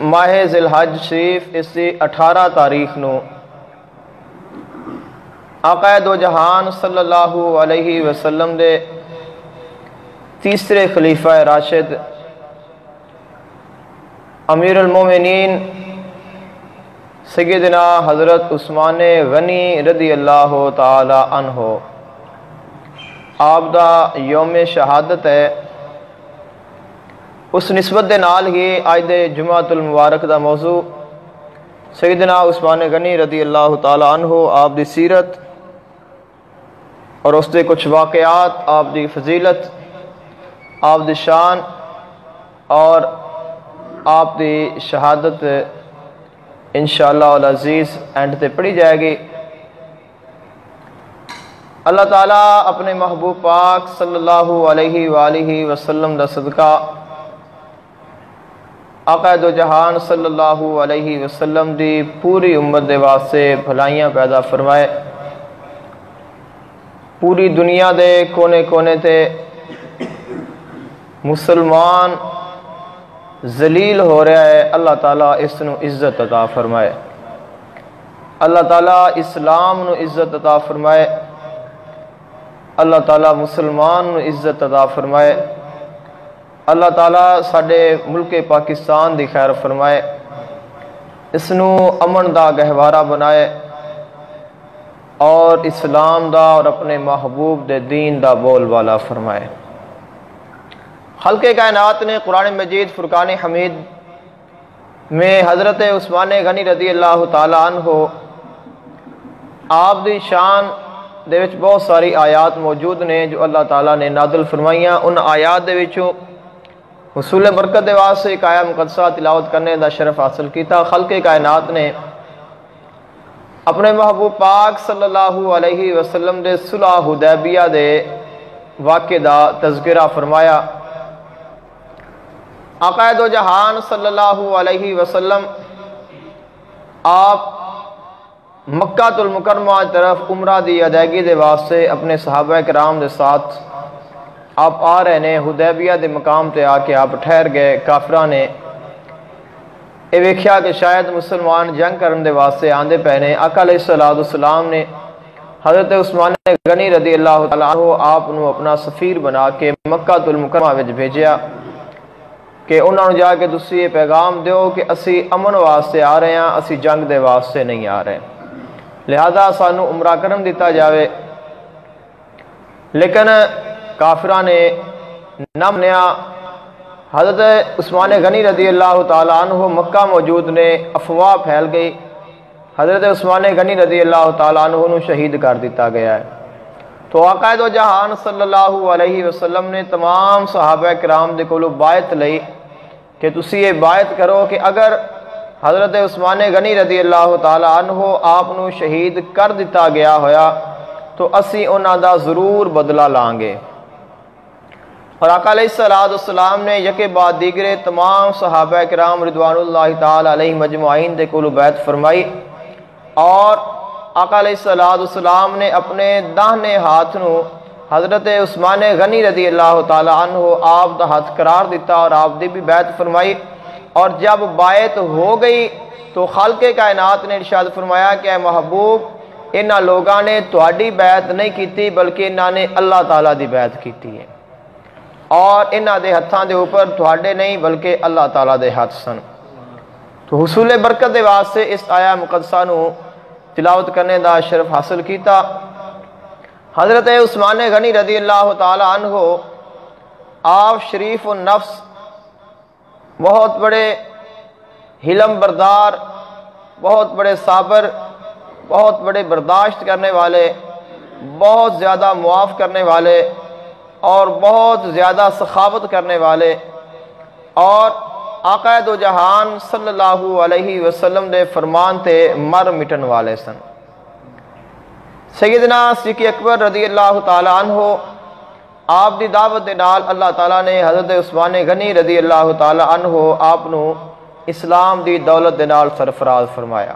ماہ ذی الحج شریف اس کی 18 تاریخ نو آقا دو جہان صلی اللہ علیہ وسلم دے تیسرے خلیفہ راشد امیر المومنین سیدنا حضرت عثمان غنی رضی اللہ تعالی عنہ آپ دا یوم شہادت ہے۔ اس نسبت دے نال ہی آج دے جمعۃ المبارک دا موضوع سیدنا عثمان غنی رضی اللہ تعالی عنہ آپ دی سیرت اور اس دے کچھ واقعات، آپ دی فضیلت، آپ دی شان اور آپ دی شہادت انشاءاللہ العزیز اینڈ تے پڑھی جائے گی۔ اللہ تعالیٰ اپنے محبوب پاک صلی اللہ علیہ وآلہ وسلم دا صدقہ آقا دو جہان صلی اللہ علیہ وسلم دی پوری امت دے واسطے بھلائیاں پیدا فرمائے۔ پوری دنیا دے کونے کونے تے مسلمان ذلیل ہو رہا ہے، اللہ تعالیٰ اس نو عزت عطا فرمائے۔ اللہ تعالیٰ اسلام نو عزت عطا فرمائے۔ اللہ تعالیٰ مسلمان نو عزت عطا فرمائے۔ اللہ تعالیٰ ساڈے ملک پاکستان دی خیر فرمائے، اس نو امن دا گہوارہ بنائے اور اسلام دا اور اپنے محبوب دے دین دا بول والا فرمائے۔ خلق کائنات نے قرآن مجید فرقان حمید میں حضرت عثمان غنی رضی اللہ تعالی عنہ آپ دی شان دے وچ بہت ساری آیات موجود نے جو اللہ تعالیٰ نے نازل فرمائیاں۔ ان آیات دے وچوں حصول برکت دے واسطے ایک آیہ مقدسہ تلاوت کرنے دا شرف حاصل کیتا۔ خلق کائنات نے اپنے محبوب پاک صلی اللہ علیہ وسلم دے صلح حدیبیہ دے واقعہ دا تذکرہ فرمایا۔ آقا دو جہان صلی اللہ علیہ وسلم آپ مکہ المکرمہ طرف عمرہ دی ادائیگی دے واسطے اپنے صحابہ کرام دے ساتھ آپ آ رہے نے۔ حدیبیہ دے مقام تے آ کے آپ ٹھہر گئے۔ کافراں نے یہ ویکھیا کہ شاید مسلمان جنگ کرن دے واسطے آندے پے نے۔ آقا علیہ السلام نے حضرت عثمان غنی رضی اللہ تعالی عنہ آپ نو اپنا سفیر بنا کے مکہ المکرمہ وچ بھیجیا کہ انہوں نے جا کے تسی یہ پیغام دیو کہ اسی امن واسطے آ رہے ہیں، اسی جنگ دے واسطے نہیں آ رہے، لہذا سانو عمرہ کرن دیتا جاوے۔ لیکن کافراں نے نہ منیا۔ حضرت عثمان غنی رضی اللہ تعالی عنہ مکہ موجود نے، افواہ پھیل گئی، حضرت عثمان غنی رضی اللہ تعالی عنہ نو شہید کر دیتا گیا ہے۔ تو آقا دو جہان صلی اللہ علیہ وسلم نے تمام صحابہ کرام دے کولو بایعت لئی کہ تسی یہ بایعت کرو کہ اگر حضرت عثمان غنی رضی اللہ تعالی عنہ آپ نو شہید کر دیتا گیا ہویا تو اسی انہاں دا ضرور بدلہ لائیں گے۔ اور آقا علیہ السلام نے یکے بعد دیگرے تمام صحابہ کرام رضوان اللہ تعالی علیہ مجمعین دے کولو بیعت فرمائی، اور آقا علیہ السلام نے اپنے داہنے ہاتھ نو حضرت عثمان غنی رضی اللہ تعالی عنہ آپ دا ہاتھ قرار دیتا اور آپ دی بھی بیعت فرمائی۔ اور جب بیعت ہو گئی تو خالق کائنات نے ارشاد فرمایا کہ اے محبوب، انہاں لوگاں نے تہاڈی بیعت نہیں کیتی بلکہ انہاں نے اللہ تعالیٰ دی بیعت کیتی ہے، اور انہاں دے ہتھاں دے اوپر تہاڈے نہیں بلکہ اللہ تعالیٰ دے ہاتھ سن۔ تو حصول برکت دے واسطے اس آیہ مقدسہ نو تلاوت کرنے دا شرف حاصل کیتا۔ حضرت عثمان غنی رضی اللہ تعالی عنہ آپ شریف النفس، بہت بڑے حلم بردار، بہت بڑے صابر، بہت بڑے برداشت کرنے والے، بہت زیادہ معاف کرنے والے اور بہت زیادہ سخاوت کرنے والے، اور آقا دو جہان صلی اللہ علیہ وسلم دے فرمان تے مر مٹن والے سن۔ سیدنا صدیق اکبر رضی اللہ تعالی عنہ آپ دی دعوت دے نال اللہ تعالیٰ نے حضرت عثمان غنی رضی اللہ تعالی عنہ آپ نو اسلام دی دولت دے نال سرفراز فرمایا۔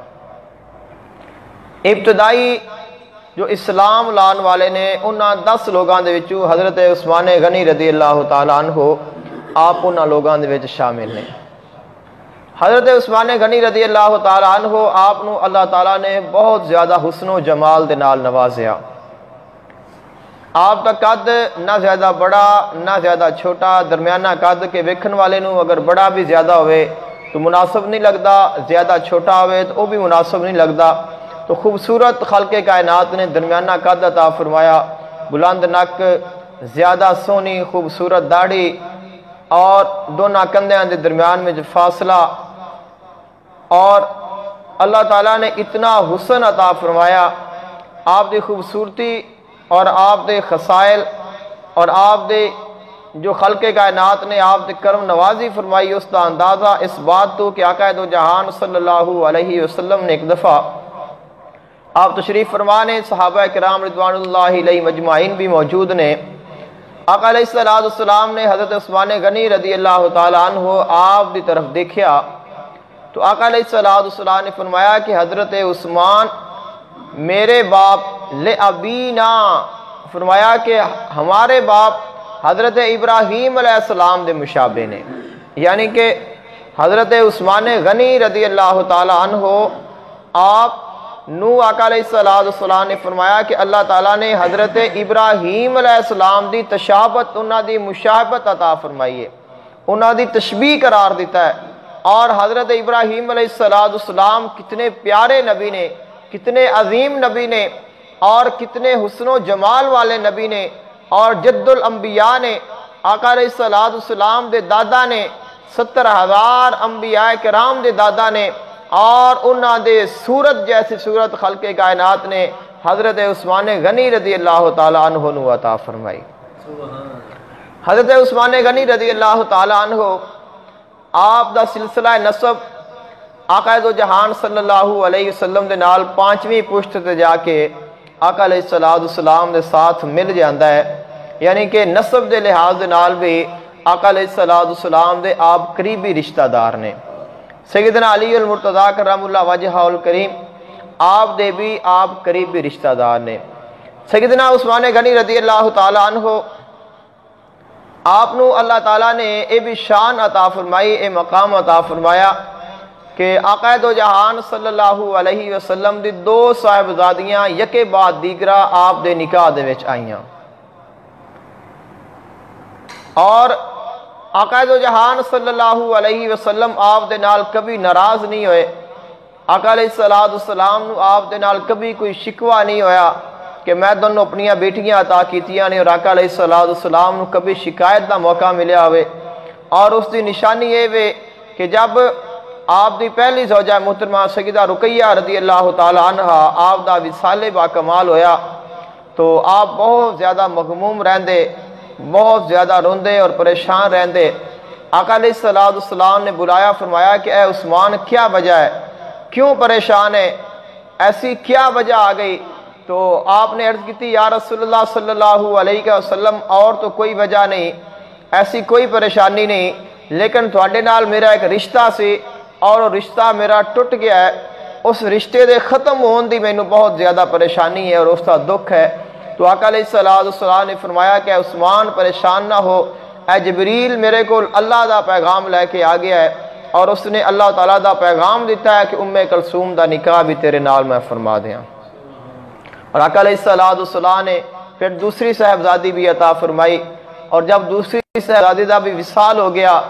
ابتدائی جو اسلام لان والے نے انہاں 10 لوگاں دے وچوں حضرت عثمان غنی رضی اللہ تعالی عنہ آپ انہاں لوگاں دے وچ شامل نے۔ حضرت عثمان غنی رضی اللہ تعالیٰ عنہ آپ نو اللہ تعالیٰ نے بہت زیادہ حسن و جمال دے نال نوازیا. آپ دا قد نہ زیادہ بڑا نہ زیادہ چھوٹا، درمیانہ قد کے ویکھن والے نو اگر بڑا بھی زیادہ ہوئے تو مناسب نہیں لگدا، زیادہ چھوٹا ہوئے تو وہ بھی مناسب نہیں لگدا. تو خوبصورت خلق کائنات نے درمیانہ قد عطا فرمایا، بلند نک، زیادہ سونی خوبصورت داڑھی اور دونوں کندھیاں دے درمیان میں جو فاصلہ، اور اللہ تعالیٰ نے اتنا حسن عطا فرمایا. آپ دی خوبصورتی اور آپ دے خصائل اور آپ دے جو خلق کائنات نے آپ دے کرم نوازی فرمائی، اس دا اندازہ اس بات تو کہ آقا دو جہان صلی اللہ علیہ وسلم نے ایک دفعہ آپ تشریف فرمانے، صحابہ کرام رضوان اللہ علیہ مجمعین بھی موجود نے. آقا علیہ السلام نے حضرت عثمان غنی رضی اللہ تعالیٰ عنہ آپ دی طرف دیکھیا تو آقا علیہ السلام نے فرمایا کہ حضرت عثمان میرے باپ لے ابینا، فرمایا کہ ہمارے باپ حضرت ابراہیم علیہ السلام دے مشابہ نے. یعنی کہ حضرت عثمان غنی رضی اللہ تعالیٰ عنہ آپ نو آقا علیہ السلام نے فرمایا کہ اللہ تعالیٰ نے حضرت ابراہیم علیہ السلام دی تشابت، انہاں دی مشابہت عطا فرمائی ہے، انہاں دی تشبیہ قرار دیتا ہے. اور حضرت ابراہیم علیہ السلام کتنے پیارے نبی نے، کتنے عظیم نبی نے، اور کتنے حسن و جمال والے نبی نے، اور جد الانبیاء نے، آقا علیہ السلام دے دادا نے، 70,000 انبیاء کرام دے دادا نے، اور انہاں دے صورت جیسی صورت خلق کائنات نے حضرت عثمان غنی رضی اللہ تعالیٰ عنہ نو عطا فرمائی. حضرت عثمان غنی رضی اللہ تعالیٰ عنہ آپ دا سلسلہ نسب آقا دو جہان صلی اللہ علیہ وسلم دے نال 5ویں پشت تے جا کے آقا علیہ السلام دے ساتھ مل جاندہ ہے. یعنی کہ نسب دے لحاظ دے نال بھی آقا علیہ السلام دے آپ قریبی رشتہ دار نے. سیدنا علی المرتضیٰ کرم اللہ وجہہ الکریم آپ دے بھی آپ قریبی رشتہ دار نے. سیدنا عثمان غنی رضی اللہ تعالیٰ عنہ آپ نو اللہ تعالیٰ نے اے بھی شان عطا فرمائی، اے مقام عطا فرمایا کہ آقا دو جہان صلی اللہ علیہ وسلم دی 2 صاحبزادیاں یکے بعد دیگرہ آپ دے نکاح دے وچ آئیاں. اور آقا دو جہان صلی اللہ علیہ وسلم آپ دے نال کبھی ناراض نہیں ہوئے. آقا علیہ السلام نو آپ دے نال کبھی کوئی شکوہ نہیں ہویا کہ میں دونوں اپنیاں بیٹیاں عطا کیتیاں نے، اور آقا علیہ السلام نو کبھی شکایت دا موقع ملیا ہوئے. اور اس دی نشانی یہ وے کہ جب آپ دی پہلی زوجہ محترمہ سیدہ رقیہ رضی اللہ تعالیٰ عنہ آپ دا وصال با کمال ہویا تو آپ بہت زیادہ مغموم رہندے، بہت زیادہ روندے اور پریشان رہندے. آقا علیہ السلام نے بلایا، فرمایا کہ اے عثمان کیا وجہ ہے، کیوں پریشان ہے، ایسی کیا وجہ آ گئی؟ تو آپ نے عرض کی تھی یا رسول اللہ صلی اللہ علیہ وسلم اور تو کوئی وجہ نہیں، ایسی کوئی پریشانی نہیں، لیکن تھوڑے نال میرا ایک رشتہ سی اور رشتہ میرا ٹوٹ گیا ہے، اس رشتے دے ختم ہون دی مینوں بہت زیادہ پریشانی ہے اور اس کا دکھ ہے. تو آقا علیہ السلام نے فرمایا کہ عثمان پریشان نہ ہو، اے جبریل میرے کو اللہ دا پیغام لے کے آ گیا ہے اور اس نے اللہ تعالیٰ دا پیغام دیتا ہے کہ کلثوم دا نکاح بھی تیرے نال میں فرما دیاں. اور آقا علیہ السلام نے پھر دوسری صاحبزادی بھی عطا فرمائی. اور جب دوسری صاحبزادی دا بھی وصال ہو گیا،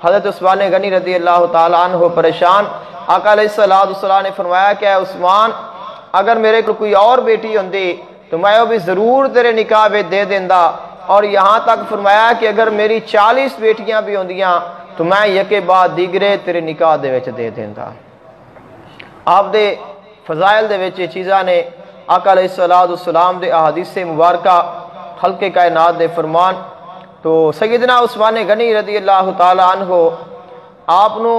حضرت عثمان غنی رضی اللہ تعالیٰ عنہ پریشان. آقا علیہ السلام نے فرمایا کہ اے عثمان اگر میرے کو کوئی اور بیٹی ہوندی تو میں وہ بھی ضرور تیرے نکاح میں دے دیندا. اور یہاں تک فرمایا کہ اگر میری 40 بیٹیاں بھی ہوندیاں تو میں یکے بعد دیگرے تیرے نکاح دے وچ دے دیندا. آپ دے فضائل دے وچ چیزاں نے آقا علیہ السلام دے احادیث مبارکہ خلق کائنات دے فرمان. تو سیدنا عثمان غنی رضی اللہ تعالیٰ عنہ آپ نو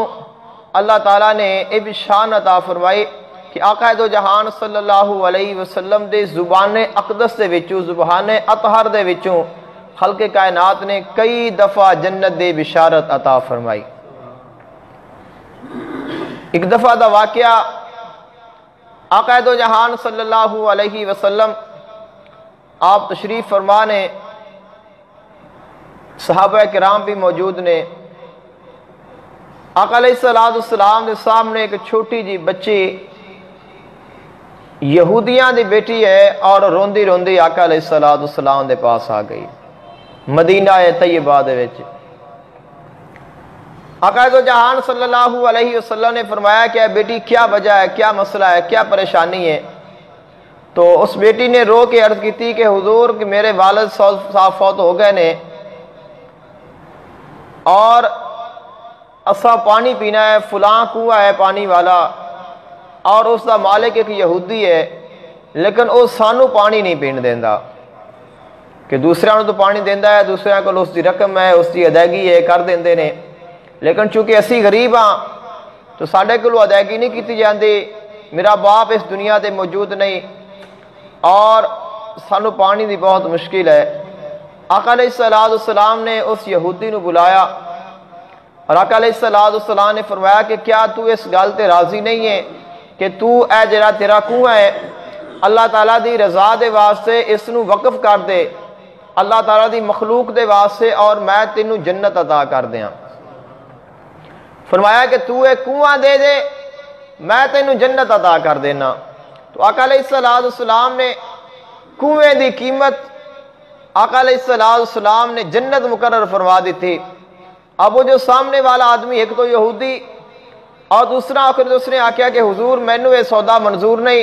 اللہ تعالیٰ نے اے بھی شان عطا فرمائی کہ آقا دو جہان صلی اللہ علیہ وسلم دے زبان اقدس دے وچوں، زبان اطہر دے وچوں خلق کائنات نے کئی دفعہ جنت دے بشارت عطا فرمائی. ایک دفعہ دا واقعہ آقا دو جہان صلی اللہ علیہ وسلم آپ تشریف فرمانے، صحابہ کرام بھی موجود نے. آقا علیہ السلام کے سامنے ایک چھوٹی جی بچی یہودیاں دی بیٹی ہے اور روندی روندی آقا علیہ السلام دے پاس آ گئی مدینہ طیبہ دے وچ۔ آقا دو جہان صلی اللہ علیہ وسلم نے فرمایا کہ بیٹی کیا وجہ ہے، کیا مسئلہ ہے، کیا پریشانی ہے؟ تو اس بیٹی نے رو کے عرض کی تھی کہ حضور کہ میرے والد صاحب فوت ہو گئے نے اور اسا پانی پینا ہے، فلاں کنواں ہے پانی والا اور اس دا مالک ایک یہودی ہے، لیکن وہ سانو پانی نہیں پین دیندا کہ دوسرے تو پانی دیندا ہے، دوسرے کو اس دی رقم ہے، اس دی ادائیگی ہے کر دیندے نے، لیکن چونکہ اسی غریب ہاں تو ساڈے کولوں ادائیگی نہیں کیتی جاندی، میرا باپ اس دنیا تے موجود نہیں اور سانو پانی دی بہت مشکل ہے۔ آقا علیہ السلام نے اس یہودی نو بلایا اور آقا علیہ السلام نے فرمایا کہ کیا تو اس گل تے راضی نہیں ہے کہ تو اے جڑا تیرا کنواں ہے اللہ تعالیٰ دی رضا دے واسطے اس نو وقف کر دے، اللہ تعالیٰ دی مخلوق دے واسطے، اور میں تینوں جنت عطا کر دیاں۔ فرمایا کہ تو ایک کنواں دے دے میں تینوں جنت عطا کر دینا۔ تو آقا علیہ السلام نے کنویں دی قیمت آقا علیہ السلام نے جنت مقرر فرما دی تھی۔ اب وہ جو سامنے والا آدمی ایک تو یہودی اور دوسرا آخر اس نے آکھیا کہ حضور مینوں یہ سودا منظور نہیں،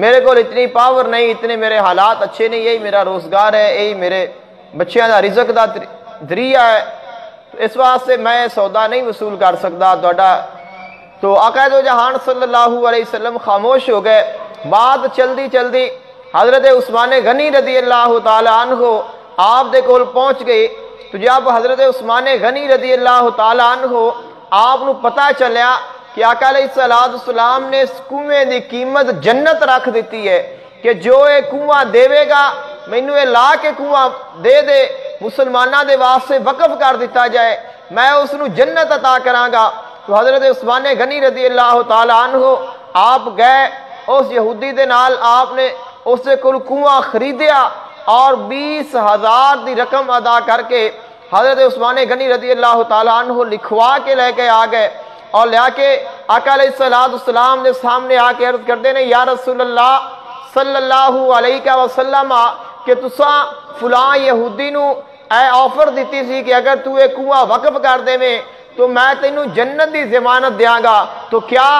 میرے کو اتنی پاور نہیں، اتنے میرے حالات اچھے نہیں، یہی میرا روزگار ہے، یہی میرے بچیاں دا رزق دا ذریعہ ہے، تو اس واسطے میں سودا نہیں وصول کر سکتا تہاڈا۔ تو آقا دو جہان صلی اللہ علیہ وسلم خاموش ہو گئے۔ بات چلدی چلدی حضرت عثمان غنی رضی اللہ تعالی عنہ آپ دے کول پہنچ گئی۔ تو جب حضرت عثمان غنی رضی اللہ تعالی عنہ آپ نو پتہ چلیا کہ آقا علیہ السلام نے اس کنویں دی قیمت جنت رکھ دیتی ہے کہ جو یہ کنواں دے گا مینوں یہ لا کے کنواں دے دے مسلمانہ دے واسطے وقف کر دیتا جائے، میں اس نو جنت عطا کراں گا۔ تو حضرت عثمان غنی رضی اللہ تعالی عنہ آپ گئے اس یہودی دے نال، آپ نے اس سے کل کنواں خریدیا اور 20,000 دی رقم ادا کر کے حضرت عثمان غنی رضی اللہ تعالی عنہ لکھوا کے لے کے آ گئے اور لے کے آقا علیہ السلام نے سامنے آ کے عرض کردے نے یا رسول اللہ صلی اللہ علیہ وسلم کہ تساں فلاں یہودی نو اے آفر دیتی سی کہ اگر تو ایک کنواں وقف کر دے میں تو میں تینوں جنت دی ضمانت دیاں گا، تو کیا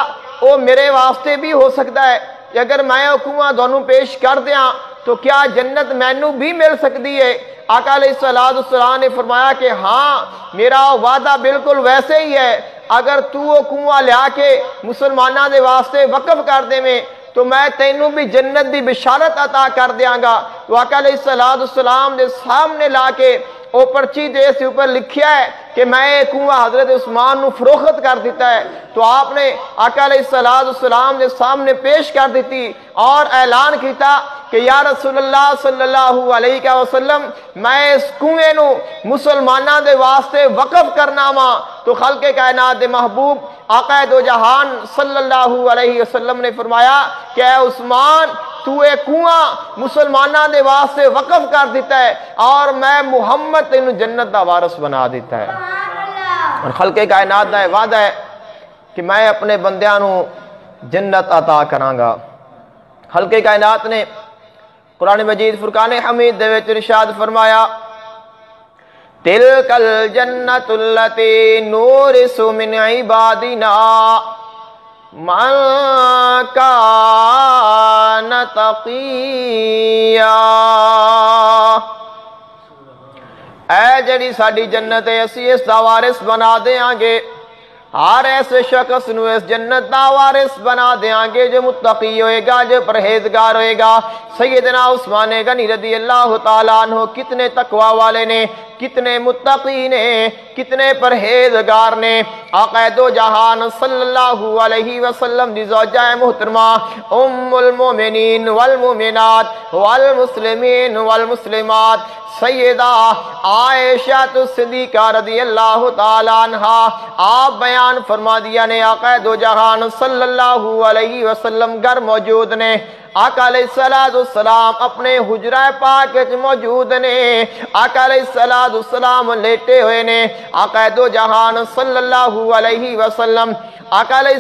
وہ میرے واسطے بھی ہو سکتا ہے کہ اگر میں وہ کنواں دونوں پیش کر دیاں تو کیا جنت مینوں بھی مل سکتی ہے؟ آقا علیہ السلام نے فرمایا کہ ہاں میرا وعدہ بالکل ویسے ہی ہے، اگر تو وہ کنواں لیا کے مسلمانہ دے واسطے وقف کر دے میں تو میں تینوں بھی جنت دی بشارت عطا کر دیاں گا۔ تو آقا علیہ السلام نے سامنے لا کے وہ پرچی دے سے اوپر لکھیا ہے کہ میں کنواں حضرت عثمان نو فروخت کر دیتا ہے۔ تو آپ نے آقا علیہ السلام نے سامنے پیش کر دیتی اور اعلان کیتا کہ یا رسول اللہ صلی اللہ علیہ وسلم میں اس کنویں نو مسلمانہ دے واسطے وقف کرنا وا۔ تو خلق کائنات دے محبوب آقا دو جہان صلی اللہ علیہ وسلم نے فرمایا کہ اے عثمان تو ایک کنواں مسلمانہ دے واسطے وقف کر دیتا ہے اور میں محمد تینوں جنت دا وارث بنا دیتا ہے۔ اور خلق کائنات دا وعدہ ہے کہ میں اپنے بندیاں نو جنت عطا کراں گا۔ خلق کائنات نے قرآن مجید فرقان حمید دے وچ ارشاد فرمایا تلک الجنت التی نورث من عبادنا من کان تقیا، اے جڑی ساڈی جنت ہے اسی اس دا وارث بنا دیاں گے، ہر ایسے شخص نو اس جنت دا وارث بنا دیاں گے جو متقی ہوئے گا، جو پرہیزگار ہوئے گا۔ سیدنا عثمان غنی رضی اللہ تعالیٰ عنہ کتنے تقوی والے نے، کتنے متقی نے، کتنے پرہیزگار نے۔ آقا دو جہان صلی اللہ علیہ وسلم دی زوجہ محترمہ ام المومنین والمومنات والمسلمین والمسلمات سیدہ عائشہ صدیقہ رضی اللہ تعالیٰ عنہ آپ بیان فرما دیا نے آقا دو جہان صلی اللہ علیہ وسلم گھر موجود نے۔ آقا علیہ السلام اپنے حجرہ پاک موجود نے، آقا علیہ السلام لیٹے ہوئے نے، آقا دو جہان صلی اللہ علیہ وسلم آقا علیہ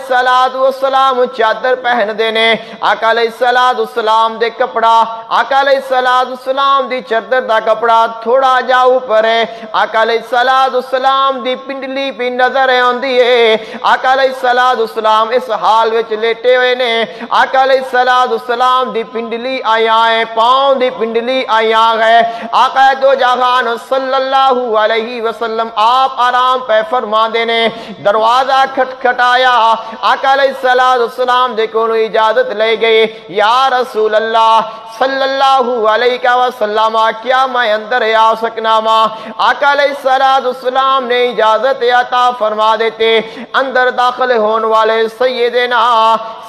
السلام چادر پہن دینے، آقا علیہ السلام دے کپڑا، آقا علیہ السلام دی چادر دا کپڑا تھوڑا جا اوپر ہے، آقا علیہ السلام دی پنڈلی بھی نظر آندی ہے، آقا علیہ السلام اس حال وچ لیٹے ہوئے نے، آقا علیہ السلام دی پنڈلی آیا ہے، پاؤں دی پنڈلی آیا ہے، آقا دو جہان صلی اللہ علیہ وسلم آپ آرام پہ فرما دینے، دروازہ کھٹکھٹایا، آقا علیہ السلام دے کولوں اجازت لے گئے، یا رسول اللہ صلی اللہ علیہ وسلم کیا میں اندر آ سکنا ماں؟ آقا علیہ السلام نے اجازت عطا فرما دیتے، اندر داخل ہونے والے سیدنا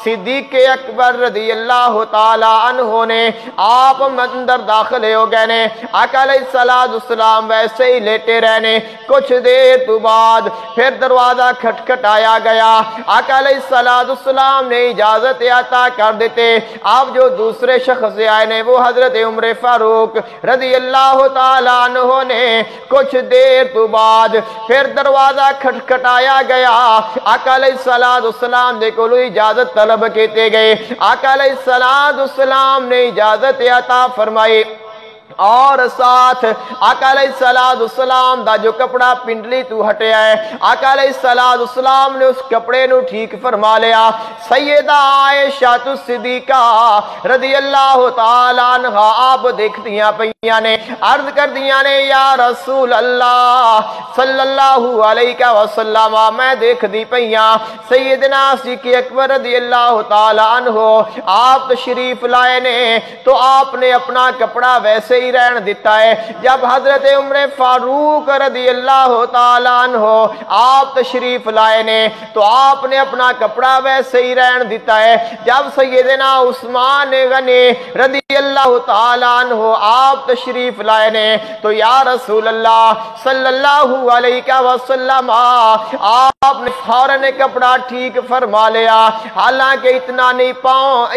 صدیق اکبر رضی اللہ تعالی عنہ نے آپ اندر داخل ہو گئے نے، آقا علیہ السلام ویسے ہی لیٹے رہنے، کچھ دیر تو بعد پھر دروازہ کھٹکھٹایا گیا، آقا علیہ السلام نے اجازت عطا کر دیتے، آپ جو دوسرے شخص آئے نے وہ حضرت عمر فاروق رضی اللہ تعالیٰ عنہ نے، کچھ دیر تو بعد پھر دروازہ کھٹکھٹایا گیا، آقا علیہ السلام نے کولو اجازت طلب کیتے گئے، آقا علیہ السلام نے اجازت عطا فرمائی، اور ساتھ آقا علیہ السلام دا جو کپڑا پنڈلی تو ہٹیا ہے، آقا علیہ السلام نے اس کپڑے نو ٹھیک فرما لیا، سیدہ عائشہ صدیقہ رضی اللہ تعالیٰ عنہ آپ دیکھتیاں پہیاں نے، عرض کر دیاں نے، یا رسول اللہ صلی اللہ علیہ وسلم میں دیکھ دی پہیاں سیدنا صدیق اکبر رضی اللہ تعالیٰ عنہ آپ تشریف لائے نے، تو آپ نے اپنا کپڑا ویسے ہی رہن دیتا ہے، جب حضرت عمر فاروق رضی اللہ تعالیٰ عنہ آپ تشریف لائے نے تو آپ نے اپنا کپڑا ویسے ہی رہن دیتا ہے، جب سیدنا عثمان غنی رضی اللہ تعالیٰ عنہ آپ تشریف لائے نے تو یا رسول اللہ صلی اللہ علیہ وسلم آپ نے فوراً کپڑا ٹھیک فرما لیا، حالانکہ اتنا نہیں،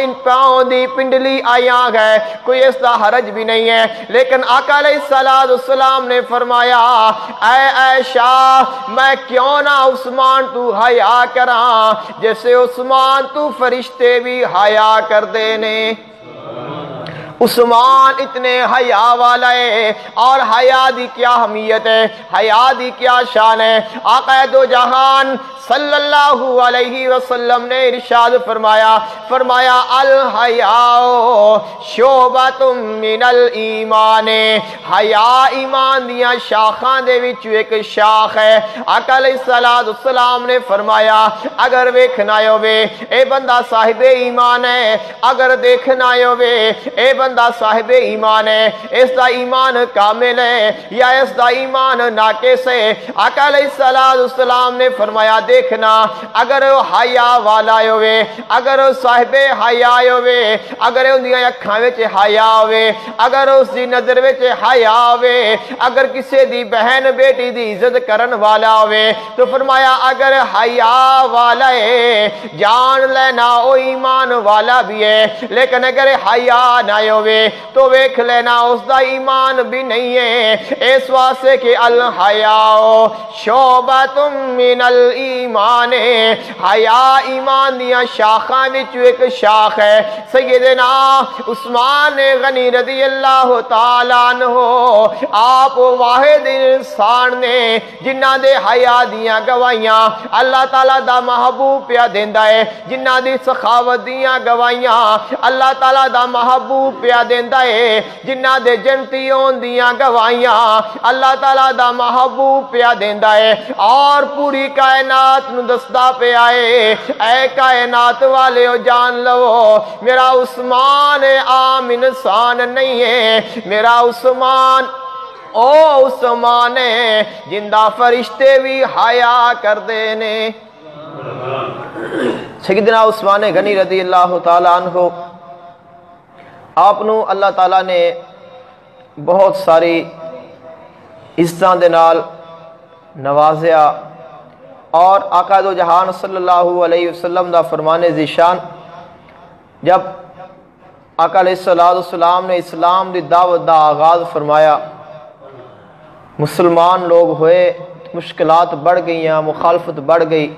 ان پاؤں دی پنڈلی آیا گئے، کوئی اس دا حرج بھی نہیں ہے، لیکن آقا علیہ السلام نے فرمایا، اے عائشہ میں کیوں نہ عثمان تو حیا کراں جیسے عثمان تو فرشتے بھی حیا کر دینے، عثمان اتنے حیا والا ہے، اور حیا دی کیا اہمیت ہے، حیا دی کیا شان ہے، آقا دو جہان صلی اللہ علیہ وسلم نے ارشاد فرمایا الحیاء شعبۃ من الایمان، حیا ایمان دیاں شاخاں دے وچ ایک شاخ ہے، آقا علیہ السلام نے فرمایا اگر ویکھنا ہووے اے بندہ صاحب ایمان ہے، اگر دیکھنا ہووے اے بندہ صاحب ایمان ہے، اس دا ایمان کامل ہے یا اس دا ایمان ناقص ہے، آقا علیہ السلام نے فرمایا دیکھنا اگر حیا والا ہوئے، اگر صاحب حیا ہوئے، اگر ان دی اکھاں وچ حیا ہوئے، اگر اس دی نظر وچ حیا ہوئے، اگر کسی دی بہن بیٹی دی عزت کرن والا ہوئے، تو فرمایا اگر حیا والا ہے جان لینا او ایمان والا بھی ہے، لیکن اگر حیا نہ ہوئے تو ویکھ لینا اس دا ایمان بھی نہیں ہے، اس واسطے کہ الحیاء شعبۃ من الایمان، حیا ایمان دیاں شاخاں وچ ایک شاخ ہے، سیدنا عثمان غنی رضی اللہ تعالیٰ عنہ آپ واحد انسان نے جنہ دے حیا دیاں گوائیاں اللہ تعالیٰ دا محبوب پیا دیندا ہے، جنہ دی سخاوت دیاں گوائیاں اللہ تعالیٰ دا محبوب پیا دیندا ہے، جنہ دے جنتی ہون دیاں گوائیاں اللہ تعالیٰ دا محبوب پیا دیندا ہے، اور پوری کائنات نو دسدا پہ آئے اے کائنات والے جان لو میرا عثمان عام انسان نہیں ہے، میرا عثمان او عثمان ہے جندہ فرشتے بھی حیا کر دینے۔ سیدنا عثمان غنی رضی اللہ تعالیٰ عنہ آپ نو اللہ تعالیٰ نے بہت ساری عزتاں دے نال نوازیا، اور آقا دو جہان صلی اللہ علیہ وسلم دا فرمان ذیشان جب آقا علیہ السلام نے اسلام دی دعوت دا آغاز فرمایا، مسلمان لوگ ہوئے، مشکلات بڑھ گئیاں، مخالفت بڑھ گئی،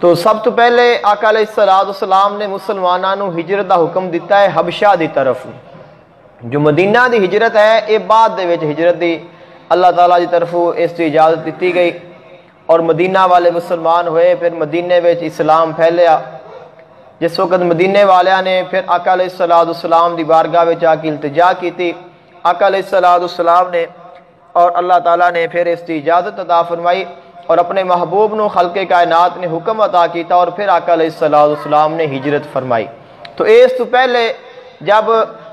تو سب تو پہلے آقا علیہ السلام نے مسلمانوں ہجرت دا حکم دیتا ہے حبشہ دی طرف۔ جو مدینہ دی ہجرت ہے یہ بعد دے وچ ہجرت دی اللہ تعالیٰ دی طرف اس کی اجازت دیتی گئی، اور مدینہ والے مسلمان ہوئے، پھر مدینے وچ اسلام پھیلیا۔ جس وقت مدینے والیاں نے پھر آقا علیہ السلام دی بارگاہ وچ آ کے التجا کی، آقا علیہ السلام نے اور اللہ تعالیٰ نے پھر اس کی اجازت عطا فرمائی، اور اپنے محبوب نو خلق کائنات نے حکم عطا کیتا، اور پھر آقا علیہ السلام نے ہجرت فرمائی۔ تو اس تو پہلے جب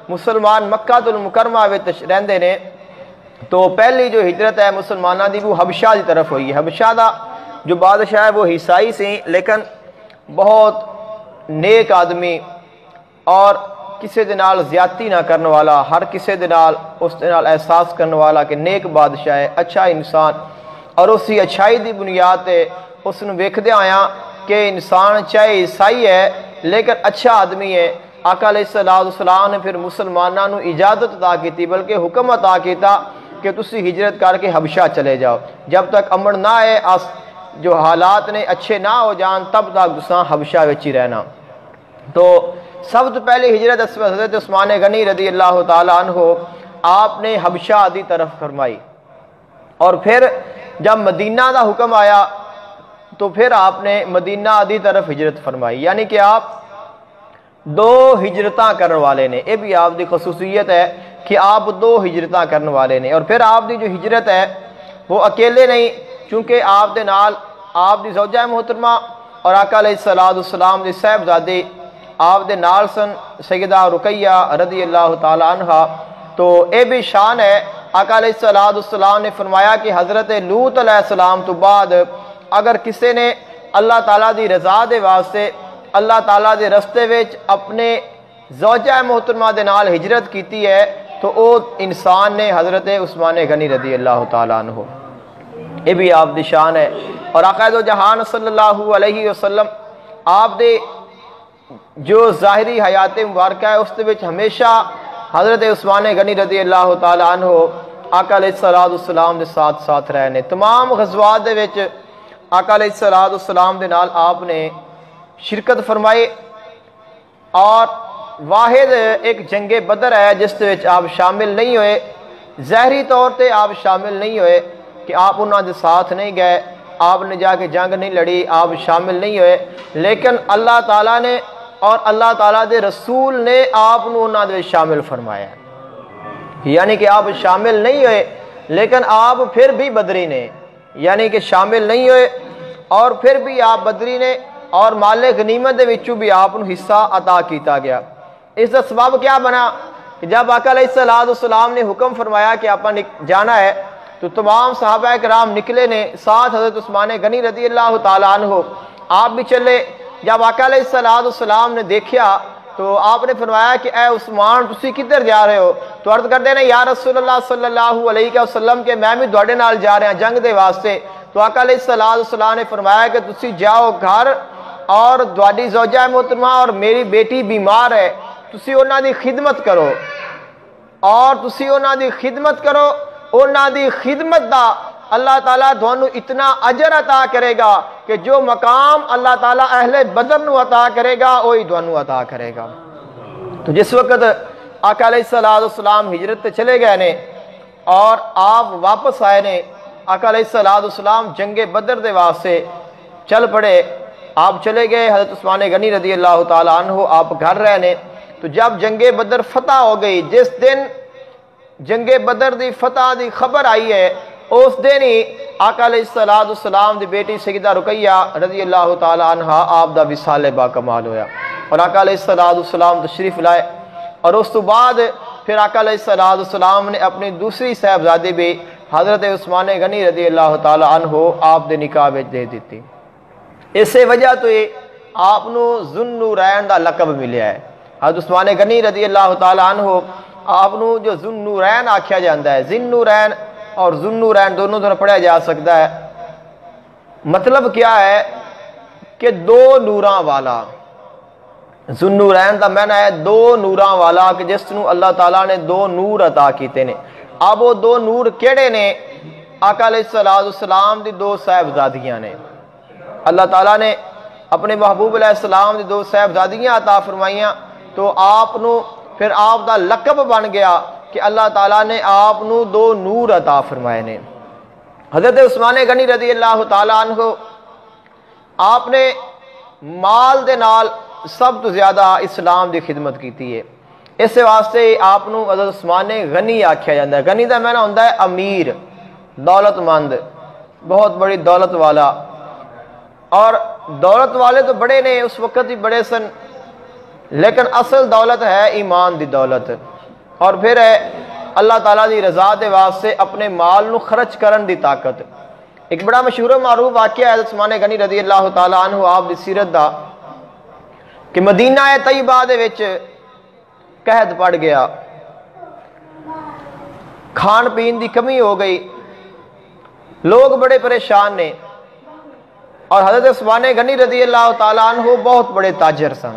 مسلمان مکہ المکرمہ وچ رہندے نے تو پہلی جو ہجرت ہے مسلمانوں دی وہ حبشہ دی طرف ہوئی ہے۔ حبشہ دا جو بادشاہ ہے وہ عیسائی سی، لیکن بہت نیک آدمی اور کسی دے نال زیادتی نہ کرنے والا، ہر کسی دے نال اس دے نال احساس کرنے والا کہ نیک بادشاہ ہے، اچھا انسان، اور اسی اچھائی دی بنیاد تے اس نو ویکھدے آیا کہ انسان چاہے عیسائی ہے لیکن اچھا آدمی ہے۔ آقا علیہ السلام نے پھر مسلمانوں نو اجازت عطا کی، بلکہ حکم عطا کیتا کہ تسی ہجرت کر کے حبشہ چلے جاؤ، جب تک امن نہ آئے، جو حالات نے اچھے نہ ہو جان، تب تک تساں حبشہ وچ ہی رہنا۔ تو سب تو پہلے ہجرت حضرت عثمان غنی رضی اللہ تعالیٰ عنہ آپ نے حبشہ دی طرف فرمائی، اور پھر جب مدینہ دا حکم آیا تو پھر آپ نے مدینہ دی طرف ہجرت فرمائی، یعنی کہ آپ دو ہجرتاں کرنے والے نے۔ یہ بھی آپ دی خصوصیت ہے کہ آپ دو ہجرتاں کرنے والے نے، اور پھر آپ دی جو ہجرت ہے وہ اکیلے نہیں، چونکہ آپ دے نال آپ دی زوجہ محترمہ اور آقا علیہ السلام دی صاحبزادی آپ دے نال سن سیدہ رقیہ رضی اللہ تعالی عنہ۔ تو یہ بھی شان ہے، آقا علیہ السلام نے فرمایا کہ حضرت لوط علیہ السلام تو بعد اگر کسی نے اللہ تعالیٰ دی رضا دے واسطے اللہ تعالیٰ دے رستے وچ اپنے زوجہ محترمہ دے نال ہجرت کیتی ہے تو او انسان نے حضرت عثمان غنی رضی اللہ تعالیٰ عنہ۔ یہ بھی آپ دی شان ہے، اور آقا دو جہان صلی اللہ علیہ وسلم آپ دے جو ظاہری حیات مبارکہ ہے اس دے وچ ہمیشہ حضرت عثمان غنی رضی اللہ تعالیٰ عنہ آقا علیہ السلام دے ساتھ رہنے۔ تمام غزوات دے وچ آقا علیہ السلام دے نال آپ نے شرکت فرمائی، اور واحد ایک جنگ بدر ہے جس دے وچ آپ شامل نہیں ہوئے، ظاہری طور تے آپ شامل نہیں ہوئے کہ آپ انہاں دے ساتھ نہیں گئے، آپ نے جا کے جنگ نہیں لڑی، آپ شامل نہیں ہوئے، لیکن اللہ تعالیٰ نے اور اللہ تعالیٰ دے رسول نے آپ انہاں دے شامل فرمایا، یعنی کہ آپ شامل نہیں ہوئے لیکن آپ پھر بھی بدری نے، یعنی کہ شامل نہیں ہوئے اور پھر بھی آپ بدری نے، اور مال غنیمت دے وچوں بھی آپ کو حصہ عطا کیتا گیا۔ اس کا سبب کیا بنا کہ جب آقا علیہ السلام نے حکم فرمایا کہ آپ جانا ہے تو تمام صحابہ کرام نکلے نے، ساتھ حضرت عثمان غنی رضی اللہ تعالیٰ عنہ آپ بھی چلے۔ جب آقا علیہ السلام نے دیکھا تو آپ نے فرمایا کہ اے عثمان تسی کدھر جا رہے ہو؟ تو عرض کرتے ہیں یا رسول اللہ صلی اللہ علیہ وسلم کہ میں بھی دوڑے نال جا رہا جنگ دے واسطے۔ تو آقا علیہ السلام نے فرمایا کہ تسی جاؤ گھر، اور دواری زوجہ محترمہ اور میری بیٹی بیمار ہے، تسی انہاں دی خدمت کرو، اور تسی انہاں دی خدمت کرو، انہاں دی خدمت دا اللہ تعالیٰ دونوں اتنا اجر عطا کرے گا کہ جو مقام اللہ تعالیٰ اہل بدر نو عطا کرے گا وہی دونوں عطا کرے گا۔ تو جس وقت آقا علیہ السلام ہجرت تے چلے گئے نے اور آپ واپس آئے نے، آقا علیہ السلام جنگ بدر دے واسطے چل پڑے، آپ چلے گئے، حضرت عثمان غنی رضی اللہ تعالیٰ عنہ آپ گھر رہنے۔ تو جب جنگ بدر فتح ہو گئی، جس دن جنگ بدر دی فتح دی خبر آئی ہے اس دن ہی آقا علیہ السلام دی بیٹی سیدہ رقیہ رضی اللہ تعالیٰ عنہ آپ دا وصال با کمال ہویا، اور آقا علیہ السلام تشریف لائے، اور اس تو بعد پھر آقا علیہ السلام نے اپنی دوسری صاحبزادی بھی حضرت عثمان غنی رضی اللہ تعالیٰ عنہ آپ دے نکاح وچ دے دیتی۔ اسے وجہ تو یہ آپ نو ذو النورین دا لقب ملیا ہے۔ حضرت عثمان غنی رضی اللہ تعالیٰ عنہ آپ نو جو ذو النورین آکھیا جاندہ ہے، ذو النورین اور ذو النورین دونوں طرح پڑھا جا سکتا ہے۔ مطلب کیا ہے کہ دو نوراں والا، ذوالنورین دا معنی ہے دو نوراں والا، کہ جس نو اللہ تعالیٰ نے دو نور عطا کیتے نے۔ اب وہ دو نور کیڑے نے؟ آقا علیہ السلام دی دو صاحبزادیاں نے۔ اللہ تعالیٰ نے اپنے محبوب علیہ السلام دی دو صاحبزادیاں عطا فرمائیاں، تو آپ نو پھر آپ دا لقب بن گیا کہ اللہ تعالیٰ نے آپ نو دو نور عطا فرمائے نے۔ حضرت عثمان غنی رضی اللہ تعالیٰ عنہ آپ نے مال دے نال سب تو زیادہ اسلام دی خدمت کیتی ہے، اس واسطے آپ نو حضرت عثمان غنی آکھیا جاندہ ہے۔ غنی دا معنی ہوندہ ہے امیر، دولت مند، بہت بڑی دولت والا۔ اور دولت والے تو بڑے نے، اس وقت ہی بڑے سن، لیکن اصل دولت ہے ایمان دی دولت، اور پھر ہے اللہ تعالیٰ دی رضا دے واسطے اپنے مال نو خرچ کرن دی طاقت۔ ایک بڑا مشہور و معروف واقعہ ہے عثمان غنی رضی اللہ تعالیٰ عنہ آپ دی سیرت دا، کہ مدینہ طیبہ دے وچ قحط پڑ گیا، کھان پین دی کمی ہو گئی، لوگ بڑے پریشان نے، اور حضرت عثمان غنی رضی اللہ تعالیٰ عنہ بہت بڑے تاجر سن،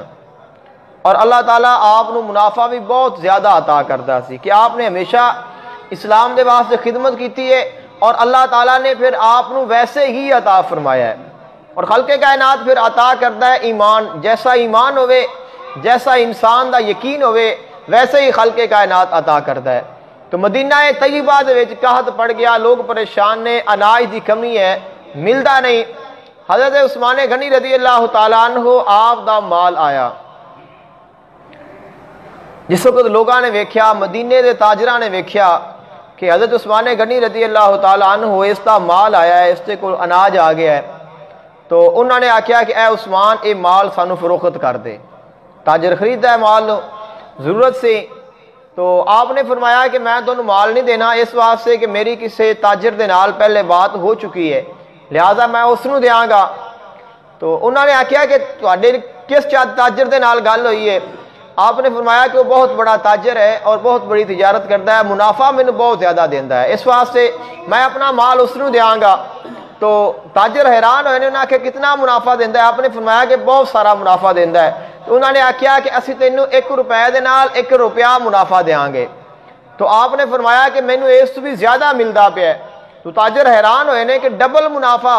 اور اللہ تعالیٰ آپ نو منافع بھی بہت زیادہ عطا کرتا سی، کہ آپ نے ہمیشہ اسلام دے واسطے خدمت کیتی ہے، اور اللہ تعالیٰ نے پھر آپ نو ویسے ہی عطا فرمایا ہے۔ اور خلق کائنات پھر عطا کرتا ہے ایمان، جیسا ایمان ہوئے، جیسا انسان دا یقین ہوئے، ویسے ہی خلق کائنات عطا کرتا ہے۔ تو مدینہ طیبہ دے وچ قحط پڑ گیا، لوگ پریشان نے، اناج دی کمی ہے، ملدا نہیں۔ حضرت عثمان غنی رضی اللہ تعالیٰ عنہ آپ دا مال آیا، جس وقت لوگاں نے ویکھیا، مدینے دے تاجراں نے ویکھیا کہ حضرت عثمان غنی رضی اللہ تعالیٰ عنہ اس دا مال آیا ہے، اس تے کول اناج آ گیا ہے، تو انہوں نے آکھیا کہ اے عثمان اے مال سانو فروخت کر دے۔ تاجر خریدا ہے مال ضرورت سے، تو آپ نے فرمایا کہ میں تانوں مال نہیں دینا، اس واسطے کہ میری کسی تاجر دے نال پہلے بات ہو چکی ہے، لہذا میں اس نو دیاں گا۔ تو انہوں نے آکھیا کہ تواڈے کس تاجر دے نال گل ہوئی ہے؟ آپ نے فرمایا کہ وہ بہت بڑا تاجر ہے اور بہت بڑی تجارت کرتا ہے، منافع میں بہت زیادہ دیندا ہے، اس واسطے میں اپنا مال اس نو دیاں گا۔ تو تاجر حیران ہوئے، انہوں نے آکھیا کتنا منافع دیندا ہے؟ آپ نے فرمایا کہ بہت سارا منافع دیندا ہے۔ تو انہوں نے آکھیا کہ اسی تینوں 1 روپے دے نال 1 روپیہ منافع دیاں گے۔ تو آپ نے فرمایا کہ مینوں اس تو بھی زیادہ ملدا پیا ہے۔ تو تاجر حیران ہوئے نے کہ ڈبل منافع،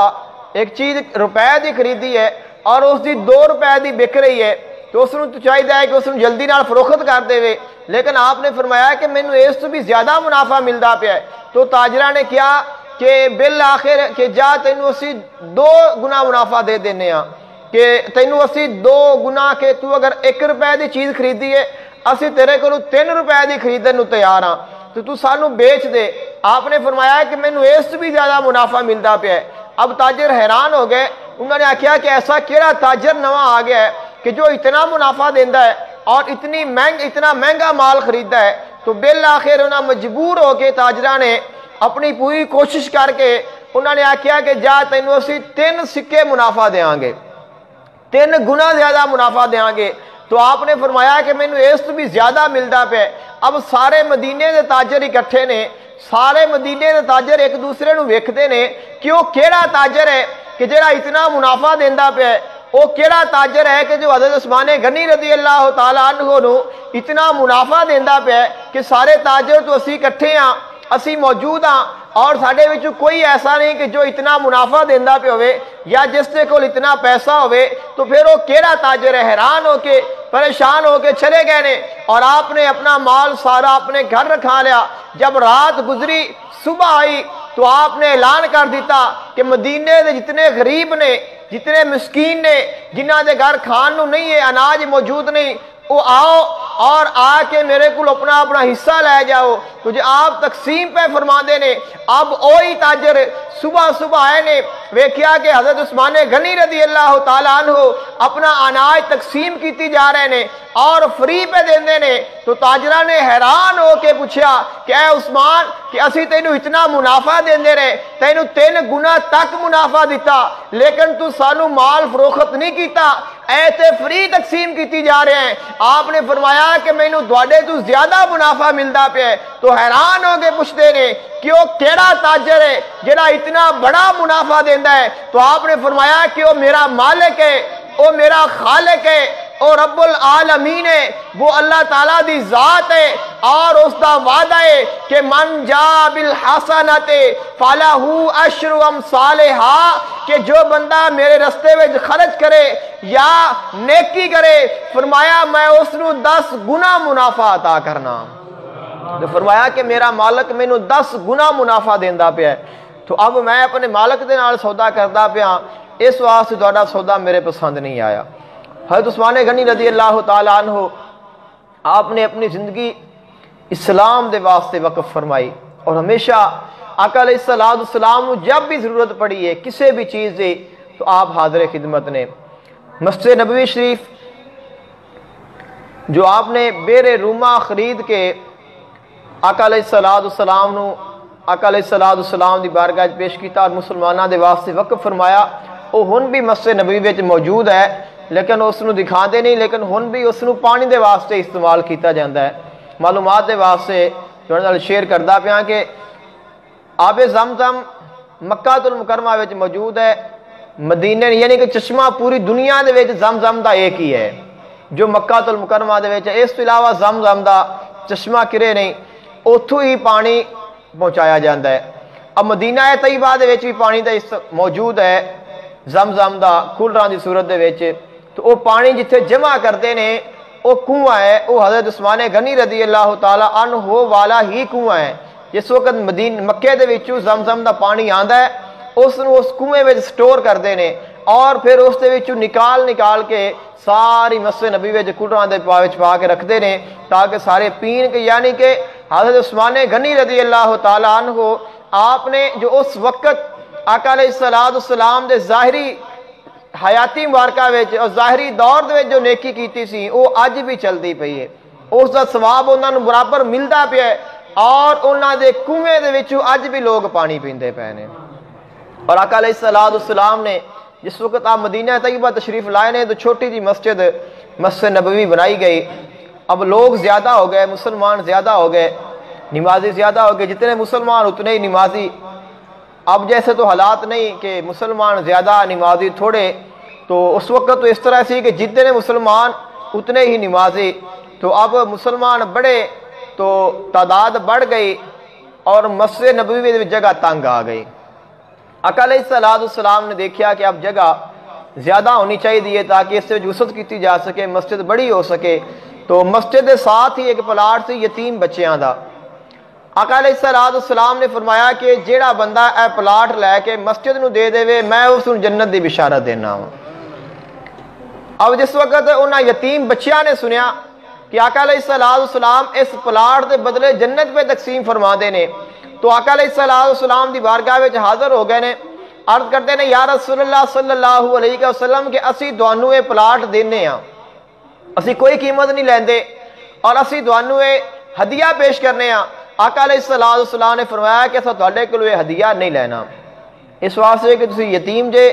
ایک چیز روپے دی خریدی ہے اور اس دی 2 روپے دی بک رہی ہے، تو اس نوں تو چاہیے ہے کہ اس نوں جلدی نال فروخت کر دے، لیکن آپ نے فرمایا کہ مینوں اس تو بھی زیادہ منافع ملدا پیا ہے۔ تو تاجراں نے کیا کہ بالآخر کہ جا تینوں اسی 2 گنا منافع دے دینے ہاں، کہ تینوں اسی 2 گنا، کہ تو اگر 1 روپے دی چیز خریدی ہے، اسی تیرے کو 3 روپے دی خریدن نو تیار ہاں، تو سانو بیچ دے۔ آپ نے فرمایا کہ مینوں اس سے بھی زیادہ منافع ملدا پیا ہے۔ اب تاجر حیران ہو گئے، انہوں نے آکھیا کہ ایسا کیڑا تاجر نواں آ گیا ہے کہ جو اتنا منافع دیندا ہے اور اتنا مہنگا مال خریدتا ہے۔ تو بالآخر انہاں مجبور ہو کے تاجراں نے اپنی پوری کوشش کر کے انہوں نے آکھیا کہ جا تینوں اسی 3 سکے منافع دیاں گے، 3 گنا زیادہ منافع دیاں گے۔ تو آپ نے فرمایا کہ مینوں اس تو بھی زیادہ ملدا پیا۔ اب سارے مدینے دے تاجر اکٹھے نے، سارے مدینے دے تاجر ایک دوسرے نو ویکھدے نے کہ وہ کیڑا تاجر ہے کہ جڑا اتنا منافع دیندا پیا ہے، وہ کیڑا تاجر ہے کہ جو حضرت عثمان غنی رضی اللہ تعالیٰ عنہ نو اتنا منافع دیندا پیا ہے کہ سارے تاجر تو اسی اکٹھے ہاں، اسی موجود ہاں، اور ساڈے وچ کوئی ایسا نہیں کہ جو اتنا منافع دیندا پیا ہوئے یا جس دے کول اتنا پیسہ ہوئے۔ تو پھر وہ کیڑا تاجر ہے؟ حیران ہو کے پریشان ہو کے چلے گئے نے، اور آپ نے اپنا مال سارا اپنے گھر رکھا لیا۔ جب رات گزری، صبح آئی، تو آپ نے اعلان کر دیتا کہ مدینے دے جتنے غریب نے، جتنے مسکین نے، جنہاں دے گھر کھان نو نہیں ہے، اناج موجود نہیں، وہ آؤ اور آ کے میرے کو اپنا حصہ لے جاؤ۔ تو جو آپ تقسیم پہ فرما دے نے، اب وہی تاجر صبح آئے نے، ویکھیا کہ حضرت عثمان غنی رضی اللہ تعالیٰ عنہ اپنا اناج تقسیم کیتی جا رہے نے اور فری پہ دیندے نے۔ تو تاجرہ نے حیران ہو کے پوچھا کہ اے عثمان، کہ اسی تینوں اتنا منافع دیندے رہے، تینوں 3 گنا تک منافع دیتا، لیکن تو سانو مال فروخت نہیں کیتا، ایسے فری تقسیم کیتی جا رہے ہیں۔ آپ نے فرمایا کہ مینوں تواڈے تو زیادہ منافع ملدا پیا ہے۔ تو حیران ہو کے پوچھتے نے کہ وہ کیڑا تاجر ہے جڑا اتنا بڑا منافع دیندا ہے؟ تو آپ نے فرمایا کہ وہ میرا مالک ہے، وہ میرا خالق ہے، اور رب العالمین ہے، وہ اللہ تعالیٰ دی ذات ہے، اور اس دا وعدہ ہے کہ من جا بالحسنت فلہ عشر امثالہا، کہ جو بندہ میرے رستے میں خرچ کرے یا نیکی کرے، فرمایا میں اس نو 10 گنا منافع عطا کرنا۔ تو فرمایا کہ میرا مالک میں نو 10 گنا منافع دیندہ پیا ہے، تو اب میں اپنے مالک دے نال سودا کردا پیا، اس واسطے تہاڈا سودا میرے پسند نہیں آیا۔ حضرت عثمان غنی رضی اللہ تعالیٰ عنہ آپ نے اپنی زندگی اسلام دے واسطے وقف فرمائی، اور ہمیشہ آقا علیہ السلام جب بھی ضرورت پڑی ہے کسی بھی چیز دی تو آپ حاضر خدمت نے۔ مسجد نبوی شریف جو آپ نے بیر روما خرید کے آقا علیہ السلام دی بارگاہ پیش کیتا اور مسلمانوں دے واسطے وقف فرمایا، وہ ہن بھی مسجد نبوی وچ موجود ہے، لیکن اس نو دکھا دے نہیں، لیکن ہن بھی اس نو پانی دے واسطے استعمال کیتا جاندہ ہے۔ معلومات دے واسطے جو شیئر کردہ پیا کہ آب زمزم مکہ المکرمہ وچ موجود ہے، مدینے یعنی کہ چشمہ پوری دنیا دے وچ زمزم دا ایک ہی ہے جو مکہ المکرمہ دے وچ ہے، اس تو علاوہ زمزم دا چشمہ کرے نہیں، اتھو ہی پانی پہنچایا جاندہ ہے۔ اب مدینہ طیبہ دے وچ بھی پانی دا موجود ہے زمزم دا کولراں دی صورت دے وچ، تو وہ پانی جتھے جمع کرتے نے وہ کنواں ہے، وہ حضرت عثمان غنی رضی اللہ تعالیٰ عنہ والا ہی کنواں ہے۔ جس وقت مکے دے وچوں زمزم دا پانی آندا ہے، اس نو اس کنویں وچ سٹور کردے نے، اور پھر اس دے وچوں نکال کے ساری مسجد نبی وچ کولراں دے وچ پا کے رکھدے نے تاکہ سارے پین کے، یعنی کہ حضرت عثمان غنی رضی اللہ تعالیٰ عنہ آپ نے جو اس وقت آقا علیہ السلام دے ظاہری حیاتی مبارکہ وچ اور ظاہری دور دے وچ جو نیکی کیتی سی وہ اج بھی چلدی پئی ہے، اس دا ثواب انہاں نوں برابر ملدا پیا ہے، اور انہاں دے کنویں دے وچوں اج بھی لوگ پانی پیندے پے نے۔ اور آقا علیہ السلام نے جس وقت آپ مدینہ طیبہ تشریف لائے نے تو چھوٹی جی مسجد نبوی بنائی گئی۔ اب لوگ زیادہ ہو گئے، مسلمان زیادہ ہو گئے، نمازی زیادہ ہو گئے، جتنے مسلمان اتنے ہی نمازی۔ اب جیسے تو حالات نہیں کہ مسلمان زیادہ نمازی تھوڑے، تو اس وقت تو اس طرح سی کہ جتنے مسلمان اتنے ہی نمازی، تو اب مسلمان بڑھے تو تعداد بڑھ گئی اور مسجد نبوی میں جگہ تنگ آ گئی۔ آقا علیہ السلام نے دیکھا کہ اب جگہ زیادہ ہونی چاہیے تاکہ اس سے وسعت کی جا سکے، مسجد بڑی ہو سکے، تو مسجد دے ساتھ ہی ایک پلاٹ سی یتیم بچیاں دا۔ آقا علیہ السلام نے فرمایا کہ جیڑا بندہ اے پلاٹ لے کے مسجد نو دے دے میں اس نو جنت دی بشارت دینا ہوں۔ اب جس وقت انہاں یتیم بچیاں نے سنیا کہ آقا علیہ السلام اس پلاٹ دے بدلے جنت پہ تقسیم فرما دے نے، تو آقا علیہ السلام دی بارگاہ وچ حاضر ہو گئے نے، عرض کرتے ہیں یا رسول اللہ صلی اللہ علیہ وسلم کہ اسی دوانوں اے پلاٹ دینے ہاں، اسی کوئی قیمت نہیں لیندے اور اسی دوانوں اے ہدیہ پیش کرنے ہاں۔ آقا علیہ السلام نے فرمایا کہ اسا تہاڈے کولوں یہ ہدیہ نہیں لینا، اس واسطے کہ تسی یتیم جے،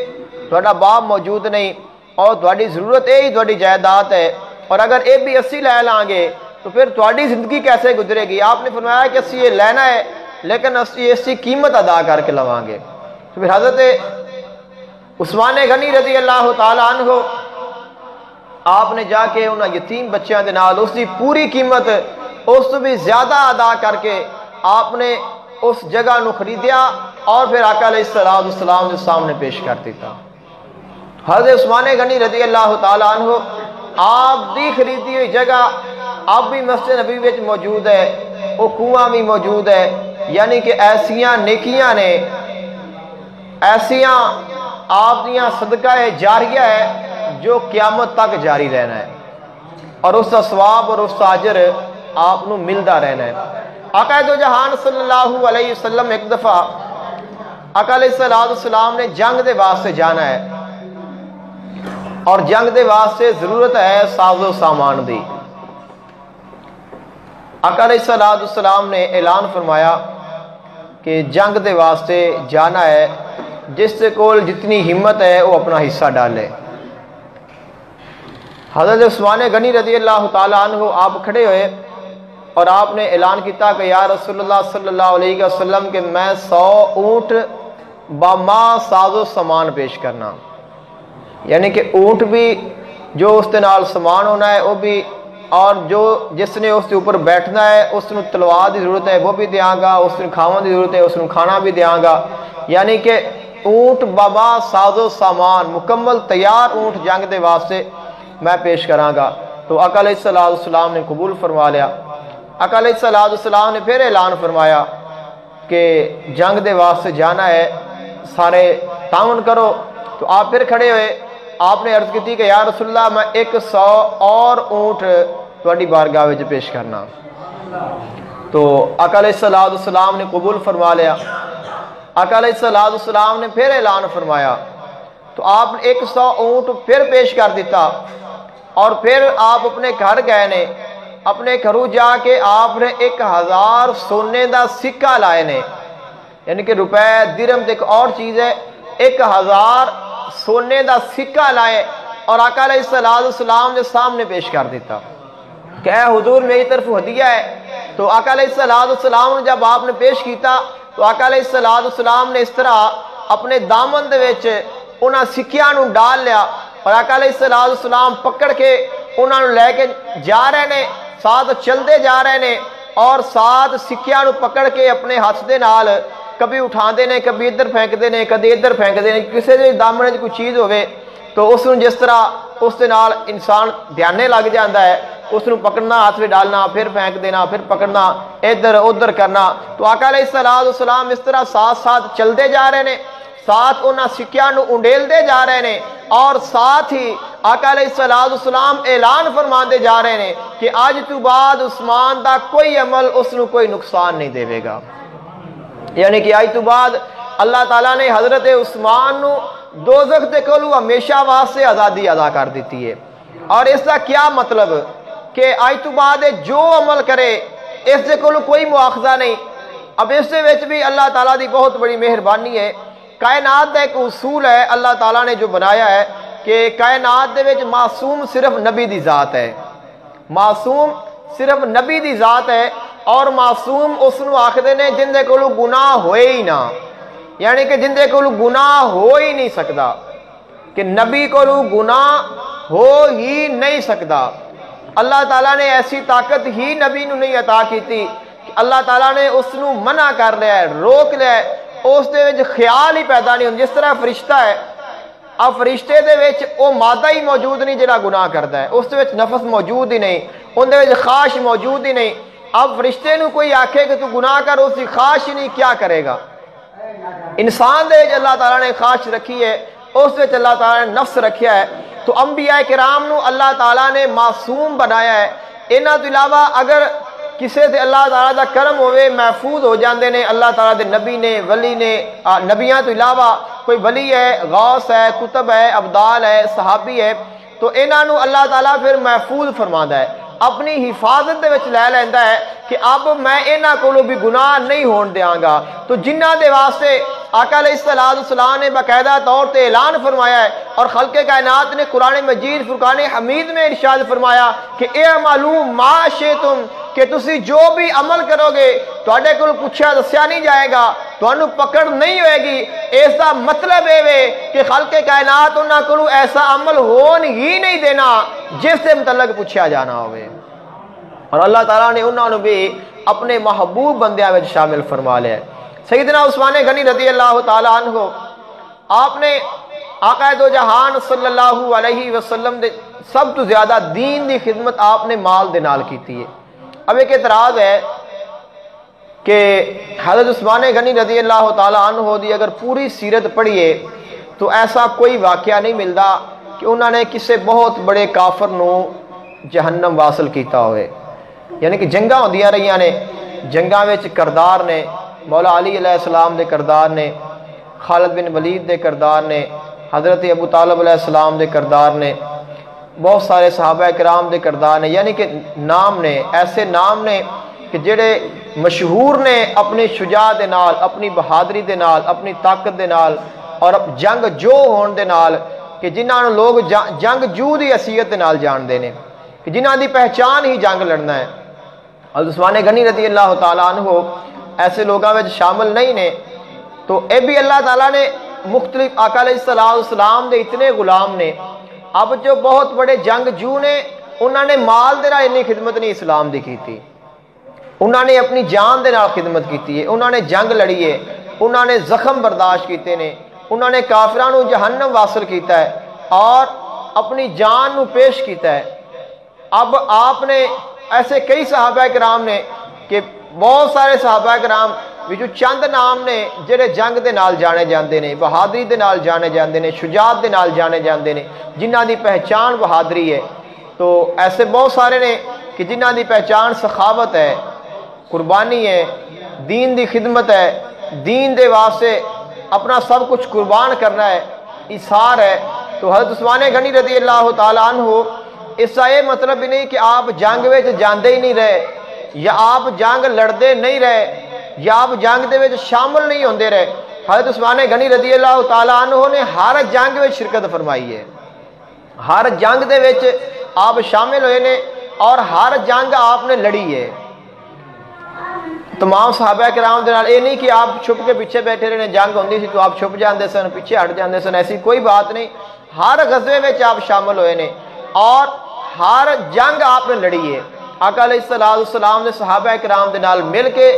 تہاڈا باپ موجود نہیں اور تہاڈی ضرورت ہی تہاڈی جائیداد ہے، اور اگر یہ بھی اسی لے لیں گے تو پھر تہاڈی زندگی کیسے گزرے گی؟ آپ نے فرمایا کہ اسی یہ لینا ہے لیکن اسی اس کی قیمت ادا کر کے لواں گے۔ تو پھر حضرت عثمان غنی رضی اللہ تعالیٰ عنہ آپ نے جا کے انہاں یتیم بچیاں دے نال اس کی پوری قیمت اس تو بھی زیادہ ادا کر کے آپ نے اس جگہ نو خریدیا اور پھر آقا علیہ السلام کے سامنے پیش کر دیتا۔ حضرت عثمان غنی رضی اللہ تعالیٰ عنہ آپ دی خریدی ہوئی جگہ اب بھی مسجد نبوی وچ موجود ہے، وہ کنواں بھی موجود ہے، یعنی کہ ایسیاں نیکیاں نے، ایسیاں آپ دیاں صدقہ جاریہ ہے جو قیامت تک جاری رہنا ہے، اور اس کا ثواب اور اس کا اجر آپ نو ملدا رہنا ہے۔ آقا دو جہان صلی اللہ علیہ وسلم ایک دفعہ آقا علیہ السلام نے جنگ دے واسطے جانا ہے، اور جنگ دے واسطے ضرورت ہے ساز و سامان دی۔ آقا علیہ السلام نے اعلان فرمایا کہ جنگ دے واسطے جانا ہے، جس سے کول جتنی ہمت ہے وہ اپنا حصہ ڈالے۔ حضرت عثمان غنی رضی اللہ تعالیٰ عنہ آپ کھڑے ہوئے اور آپ نے اعلان کیتا کہ یا رسول اللہ صلی اللہ علیہ وسلم کہ میں 100 اونٹ باما ساز و سامان پیش کرنا، یعنی کہ اونٹ بھی جو اس کے نال سامان ہونا ہے وہ بھی، اور جو جس نے اس کے اوپر بیٹھنا ہے اس کو تلوار کی ضرورت ہے وہ بھی دیاں گا، اس کو کھاون کی ضرورت ہے اس کو کھانا بھی دیاں گا۔ یعنی کہ اونٹ بابا ساز و سامان مکمل تیار اونٹ جنگ دے واسطے میں پیش کراں گا۔ تو آقا علیہ السلام نے قبول فرما لیا۔ آقا علیہ السلام نے پھر اعلان فرمایا کہ جنگ دے واسطے جانا ہے، سارے تعاون کرو۔ تو آپ پھر کھڑے ہوئے، آپ نے عرض کی تھی کہ یا رسول اللہ میں 100 اور اونٹ تہاڈی بارگاہ وچ پیش کرنا۔ تو آقا علیہ السلام نے قبول فرما لیا۔ آقا علیہ السلام نے پھر اعلان فرمایا، تو آپ نے 100 اونٹ پھر پیش کر دیتا، اور پھر آپ اپنے گھر گئے نے، اپنے گھروں جا کے آپ نے 1000 سونے دا سکہ لائے نے، یعنی کہ روپے درہم ایک اور چیز ہے، 1000 سونے دا سکہ لائے اور آقا علیہ السلام نے سامنے پیش کر دیتا کہ اے حضور میری طرف ہدیہ ہے۔ تو آقا علیہ السلام نے جب آپ نے پیش کیتا تو آقا علیہ السلام نے اس طرح اپنے دامن دے وچ انہاں سکیاں نو ڈال لیا، اور آقا علیہ السلام پکڑ کے انہاں نو لے کے جا رہے نے، ساتھ چلتے جا رہے نے، اور ساتھ سکیاں نو پکڑ کے اپنے ہاتھ دے نال کبھی اٹھاندے نے، کبھی ادھر پھینکدے نے، کبھی ادھر پھینکدے نے۔ کسی دے دامن وچ کوئی چیز ہوے تو اس نو جس طرح اس دے نال انسان دھیانے لگ جاندا ہے، اس نو پکڑنا، ہاتھ میں ڈالنا، پھر پھینک دینا، پھر پکڑنا، ادھر ادھر کرنا۔ تو آقا علیہ السلام اس طرح ساتھ ساتھ چلتے جا رہے نے، ساتھ انہاں سکیاں نو انڈیلدے جا رہے نے، اور ساتھ ہی آقا علیہ السلام اعلان فرماندے جا رہے نے کہ آج تو بعد عثمان دا کوئی عمل اس نو کوئی نقصان نہیں دے گا۔ یعنی کہ آج تو بعد اللہ تعالیٰ نے حضرت عثمان نو دوزخ دے کولو ہمیشہ واسطے آزادی ادا کر دیتی ہے۔ اور اس کا کیا مطلب کہ آج تو بعد جو عمل کرے اس دے کولو کوئی مواخذہ نہیں۔ اب اس دے وچ بھی اللہ تعالیٰ دی بہت بڑی مہربانی ہے۔ کائنات دا ایک اصول ہے اللہ تعالیٰ نے جو بنایا ہے کہ کائنات دے وچ معصوم صرف نبی دی ذات ہے، معصوم صرف نبی دی ذات ہے، اور معصوم اس نو آکھدے نے جن دے کولو گناہ ہوئے ہی نہ، یعنی کہ جن دے کولو گناہ ہو ہی نہیں سکتا، کہ نبی کولو گناہ ہو ہی نہیں سکتا۔ اللہ تعالیٰ نے ایسی طاقت ہی نبی نو نہیں عطا کیتی کہ اللہ تعالیٰ نے اس نو منع کر لیا ہے، روک لیا ہے، اس دے وچ خیال ہی پیدا نہیں ہوں۔ جس طرح فرشتہ ہے، اب فرشتے دے وچ او مادہ ہی موجود نہیں جڑا گناہ کرتا ہے، اس دے وچ نفس موجود ہی نہیں، ان دے وچ خواہش موجود ہی نہیں۔ اب فرشتے نو کوئی آکھے کہ تو گناہ کر، اس کی خواہش ہی نہیں، کیا کرے گا؟ انسان دے وچ اللہ تعالیٰ نے خواہش رکھی ہے، اس وچ اللہ تعالیٰ نے نفس رکھیا ہے۔ تو انبیاء کرام نو اللہ تعالیٰ نے معصوم بنایا ہے۔ انہاں تو علاوہ اگر کسے تے اللہ تعالیٰ دا کرم ہوئے محفوظ ہو جاندے نے، اللہ تعالیٰ دے نبی نے، ولی نے، نبیاں تو علاوہ کوئی ولی ہے، غوث ہے، کتب ہے، ابدال ہے، صحابی ہے، تو انہاں نو اللہ تعالیٰ پھر محفوظ فرماندا ہے، اپنی حفاظت دے وچ لے لیندا ہے کہ اب میں انہاں کولو بھی گناہ نہیں ہون دیاں گا۔ تو جنہاں دے واسطے آقا علیہ السلام نے باقاعدہ طور تے اعلان فرمایا ہے، اور خلق کائنات نے قرآن مجید فرقان حمید میں ارشاد فرمایا کہ اعملوا ما شئتم، کہ تسی جو بھی عمل کرو گے تواڈے کول پوچھا دسیا نہیں جائے گا، تانوں پکڑ نہیں ہوئے گی۔ اس دا مطلب اے وے کہ خلق کائنات انہاں کولوں ایسا عمل ہون ہی نہیں دینا جس سے متعلق پوچھا جانا ہوئے۔ اور اللہ تعالیٰ نے انہوں نے بھی اپنے محبوب بندیاں میں شامل فرما لیا ہے۔ سیدنا عثمان غنی رضی اللہ تعالیٰ عنہ، آپ نے آقا دو جہان صلی اللہ علیہ وسلم دے سب تو زیادہ دین دی خدمت آپ نے مال دے نال کیتی ہے۔ اب ایک اعتراض ہے کہ حضرت عثمان غنی رضی اللہ تعالیٰ عنہ دی اگر پوری سیرت پڑھیے تو ایسا کوئی واقعہ نہیں ملتا کہ انہوں نے کسے بہت بڑے کافر نو جہنم واصل کیتا ہوئے۔ یعنی کہ جنگاں ہوندیاں رہیاں نے، جنگاں وچ کردار نے، مولا علی علیہ السلام دے کردار نے، خالد بن ولید دے کردار نے، حضرت ابو طالب علیہ السلام دے کردار نے، بہت سارے صحابہ کرام دے کردار نے، یعنی کہ نام نے، ایسے نام نے کہ جڑے مشہور نے اپنی شجاعت دے نال، اپنی بہادری دے نال، اپنی طاقت دے نال، اور جنگ جو ہون دے نال، کہ جنہاں نوں لوگ جنگ جو دی حیثیت دے نال جان دے نے، کہ جنہاں دی پہچان ہی جنگ لڑنا ہے۔ حضرت عثمان غنی رضی اللہ تعالیٰ عنہ ایسے لوگاں وچ شامل نہیں نے۔ تو اے بھی اللہ تعالیٰ نے مختلف آقا علیہ السلام دے اتنے غلام نے، اب جو بہت بڑے جنگجو نے انہوں نے مال دے نال اتنی خدمت نہیں اسلام دی کی، انہوں نے اپنی جان دے نال خدمت کی ہے، انہوں نے جنگ لڑی ہے، انہوں نے زخم برداشت کیتے نے، انہوں نے کافرانو جہنم واصل کیتا ہے اور اپنی جان نو پیش کیتا ہے۔ اب آپ نے ایسے کئی صحابہ کرام نے کہ بہت سارے صحابہ کرام جو چند نام نے جڑے جنگ دے نال جانے جاندے نے، بہادری دے نال جانے جاندے نے، شجاعت دے نال جانے جاندے نے، جنہ دی پہچان بہادری ہے۔ تو ایسے بہت سارے نے کہ جنہ دی پہچان سخاوت ہے، قربانی ہے، دین دی خدمت ہے، دین دے واسطے اپنا سب کچھ قربان کرنا ہے، ایثار ہے۔ تو حضرت عثمان غنی رضی اللہ تعالیٰ عنہ اس کا یہ مطلب بھی نہیں کہ آپ جنگ وچ جاندے ہی نہیں رہے، یا آپ جنگ لڑدے نہیں رہے، یا آپ جنگ دے وچ شامل نہیں ہوندے رہے۔ حضرت عثمان غنی رضی اللہ تعالیٰ عنہ نے ہر جنگ وچ شرکت فرمائی ہے، ہر جنگ دے وچ آپ شامل ہوئے نے اور ہر جنگ آپ نے لڑی ہے۔ تمام صحابہ کرام دے نال اے نہیں کہ آپ چھپ کے پیچھے بیٹھے رہنے، جنگ ہوندی سی تو آپ چھپ جاندے سن، پیچھے ہٹ جاندے سن، ایسی کوئی بات نہیں۔ ہر غزوے میں آپ شامل ہوئے نے اور ہر جنگ آپ نے لڑی ہے۔ آقا علیہ السلام نے صحابہ کرام دے نال مل کے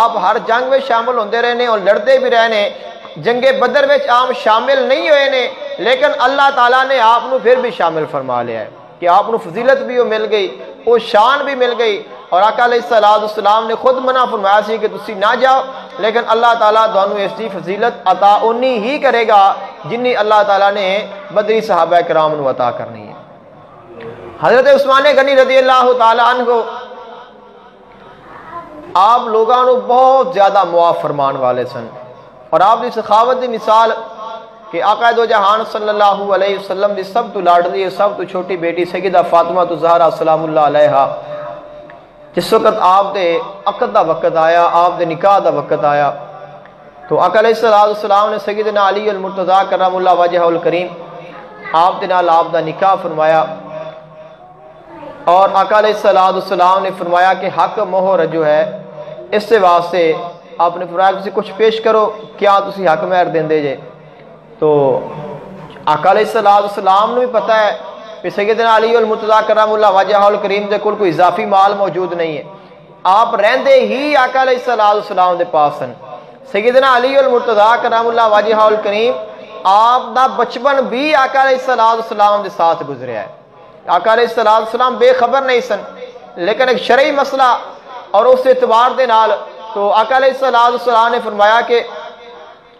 آپ ہر جنگ میں شامل ہوندے رہے نے اور لڑدے بھی رہے نے۔ جنگ بدر میں آپ شامل نہیں ہوئے نے، لیکن اللہ تعالیٰ نے آپ نو پھر بھی شامل فرما لیا ہے کہ آپ نو فضیلت بھی مل گئی، وہ شان بھی مل گئی۔ اور آقا علیہ السلام نے خود منع فرمایا سی کہ تسی نہ جاؤ، لیکن اللہ تعالیٰ دونوں اس کی فضیلت عطا انی ہی کرے گا جنی اللہ تعالیٰ نے بدری صحابہ کرام نو عطا کرنی ہے۔ حضرت عثمان غنی رضی اللہ تعالیٰ عنہ آپ لوگاں نو بہت زیادہ معاف فرمان والے سن، اور آپ کی سخاوت کی مثال کہ آقا دو جہان صلی اللہ علیہ وسلم دی سب تو لاڈلی سب تو چھوٹی بیٹی سیدہ فاطمہ زہرا سلام اللہ علیہا، جس وقت آپ دے عقد دا وقت آیا، آپ دے نکاح دا وقت آیا، تو آقا علیہ السلام نے سیدنا علی المرتضیٰ کرم اللہ وجہہ الکریم آپ دے نال آپ دا نکاح فرمایا، اور آقا علیہ السلام نے فرمایا کہ حق مہر جو ہے اس سے واسطے آپ نے فرمایا کہ کچھ پیش کرو، کیا تسی حق مہر دیندے جے؟ تو آقا علیہ السلام نے بھی پتہ ہے کہ سیدنا علی المرتضیٰ کرم اللہ وجہہ الکریم دے کول کوئی اضافی مال موجود نہیں ہے، آپ رہندے ہی آقا علیہ السلام دے پاس سن۔ سیدنا علی المرتضیٰ کرم اللہ وجہہ الکریم آپ دا بچپن بھی آقا علیہ السلام دے ساتھ گزریا ہے۔ آقا علیہ السلام بے خبر نہیں سن، لیکن ایک شرعی مسئلہ اور اس اعتبار دے نال تو آقا علیہ السلام نے فرمایا کہ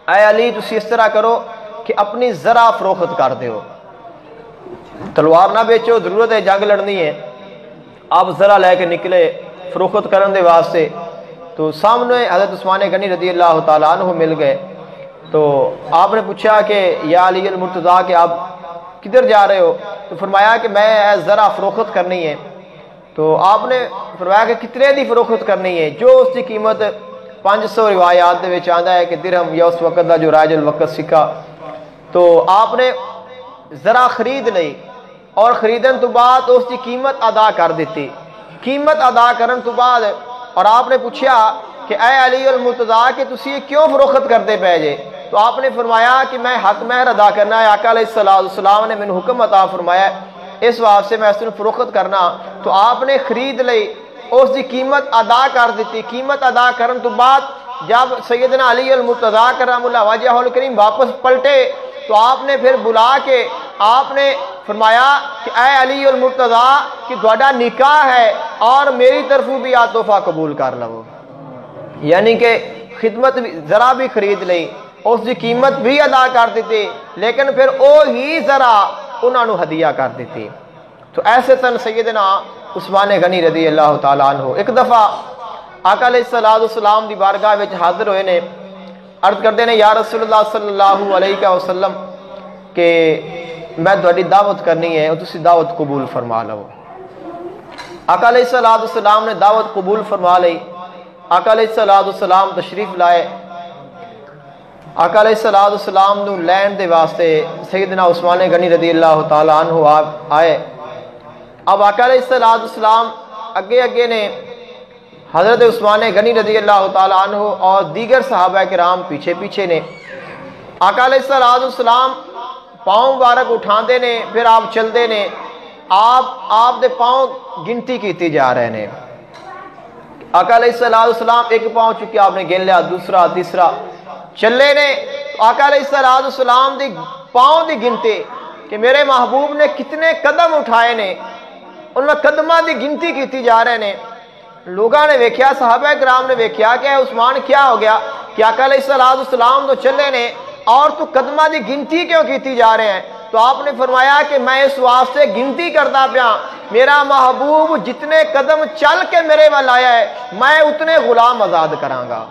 اے علی تسی اس طرح کرو کہ اپنی ذرا فروخت کر دیو، تلوار نہ بیچو، ضرورت ہے جنگ لڑنی ہے، آپ ذرا لے کے نکلے فروخت کرن دے واسطے۔ تو سامنے حضرت عثمان غنی رضی اللہ تعالیٰ عنہ مل گئے، تو آپ نے پوچھا کہ یا علی المرتضیٰ کہ آپ کدھر جا رہے ہو؟ تو فرمایا کہ میں ذرا فروخت کرنی ہے۔ تو آپ نے فرمایا کہ کتنے دی فروخت کرنی ہے؟ جو اس کی قیمت 500 روایات دے وچ آندا ہے کہ درہم یا اس وقت دا جو رائج الوقت سکہ۔ تو آپ نے ذرا خرید لئی اور خریدن تو بعد اس کی قیمت ادا کر دیتی۔ قیمت ادا کرن تو بعد اور آپ نے پوچھا کہ اے علی المرتضیٰ کہ تسی کیوں فروخت کرتے پے جے؟ تو آپ نے فرمایا کہ میں حق مہر ادا کرنا ہے، آقا علیہ السلام نے میں حکم عطا فرمایا اس واسطے میں اس نے فروخت کرنا۔ تو آپ نے خرید لئی، اس کی قیمت ادا کر دیتی۔ قیمت ادا کرن تو بعد جب سیدنا علی المرتضیٰ کرم اللہ وجہہ الکریم واپس پلٹے تو آپ نے پھر بلا کے آپ نے فرمایا کہ اے علی المرتضیٰ کہ تہاڈا نکاح ہے اور میری طرفوں بھی تحفہ قبول کر لو، یعنی کہ خدمت ذرا بھی خرید لئی، اس کی قیمت بھی ادا کر دیتی، لیکن پھر وہی ذرا انہوں نے ہدیہ کر دیتی۔ تو ایسے تن سیدنا عثمان غنی رضی اللہ تعالیٰ عنہ ایک دفعہ آقا علیہ السلام دی بارگاہ وچ حاضر ہوئے نے، عرض کردے نے یا رسول اللہ صلی اللہ علیہ وسلم کہ میں تہاڈی دعوت کرنی ہے اور تسی دعوت قبول فرما لو۔ آقا علیہ السلام نے دعوت قبول فرما لئی۔ آقا علیہ السلام تشریف لائے۔ آقا علیہ السلام نو لین دے واسطے سیدنا عثمان غنی رضی اللہ تعالیٰ عنہ آئے۔ اب آقا علیہ السلام اگے اگے نے، حضرت عثمان غنی رضی اللہ تعالیٰ عنہ اور دیگر صحابہ کرام پیچھے پیچھے نے۔ آقا علیہ السلام پاؤں مبارک اٹھاندے نے پھر آپ چلدے نے آپ دے پاؤں گنتی کیتی جا رہے نے آقا علیہ السلام ایک پاؤں چکے آپ نے گن لیا دوسرا تیسرا چلے نے آقا علیہ السلام دی پاؤں دی گنتی کہ میرے محبوب نے کتنے قدم اٹھائے نے انہوں نے قدمہ دی گنتی کیتی جا رہے نے لوگاں نے ویکھیا صحابہ کرام نے ویکھیا کہ عثمان کیا ہو گیا کہ آقا علیہ السلام تو چلے نے اور تو قدمہ دی گنتی کیوں کیتی جا رہے ہیں تو آپ نے فرمایا کہ میں اس واسطے گنتی کرتا پیا میرا محبوب جتنے قدم چل کے میرے وال آیا ہے میں اتنے غلام آزاد کراں گا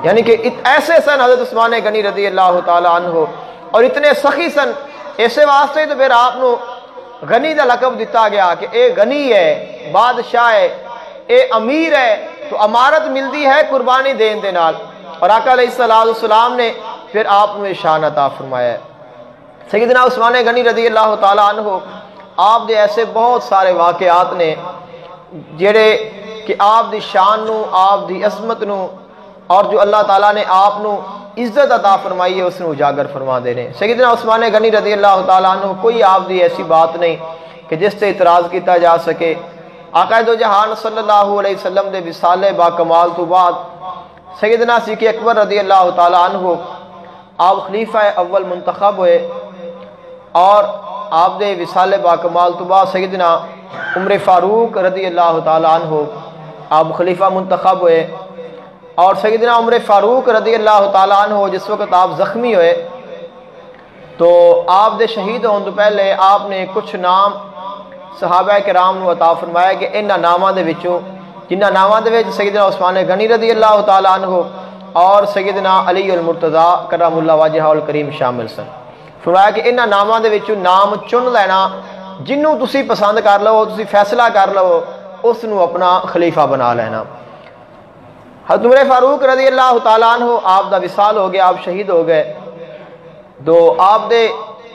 یعنی کہ ایسے سن حضرت عثمان غنی رضی اللہ تعالی عنہ اور اتنے سخی سن ایسے واسطے تو پھر آپ نو غنی دا لقب دیتا گیا کہ اے غنی ہے بادشاہ ہے اے امیر ہے تو امارت ملتی ہے قربانی دین دے نال اور آقا علیہ السلام نے پھر آپ نے شان عطا فرمایا ہے سیدنا عثمان غنی رضی اللہ تعالی عنہ آپ دے ایسے بہت سارے واقعات نے جڑے کہ آپ دی شان نو آپ دی عظمت نو اور جو اللہ تعالیٰ نے آپ نو عزت عطا فرمائی ہے اس نے اجاگر فرما دینے سیدنا عثمان غنی رضی اللہ تعالیٰ عنہ کوئی آپ دی ایسی بات نہیں کہ جس سے اعتراض کیتا جا سکے آقا دو جہان صلی اللہ علیہ وسلم دے وصال با کمال تو بعد سیدنا صدیق اکبر رضی اللہ تعالیٰ عنہ آپ خلیفہ اول منتخب ہوئے اور آپ دے وصال با کمال تو بعد سیدنا عمر فاروق رضی اللہ تعالیٰ عنہ آپ خلیفہ منتخب ہوئے اور سیدنا عمر فاروق رضی اللہ تعالیٰ عنہ جس وقت آپ زخمی ہوئے تو آپ دے شہید ہون تو پہلے آپ نے کچھ نام صحابہ کرام نو عطا فرمایا کہ انہاں ناماں دے وچوں جنہاں ناماں دے وچ سیدنا عثمان غنی رضی اللہ تعالیٰ عنہ اور سیدنا علی المرتضی کرم اللہ وجہہ الکریم شامل سن فرمایا کہ انہاں ناماں دے وچوں نام چن لینا جنوں تسی پسند کر لو تسی فیصلہ کر لو اس نو اپنا خلیفہ بنا لینا حضرت عمر فاروق رضی اللہ تعالیٰ عنہ آپ دا وصال ہو گیا آپ شہید ہو گئے تو آپ دے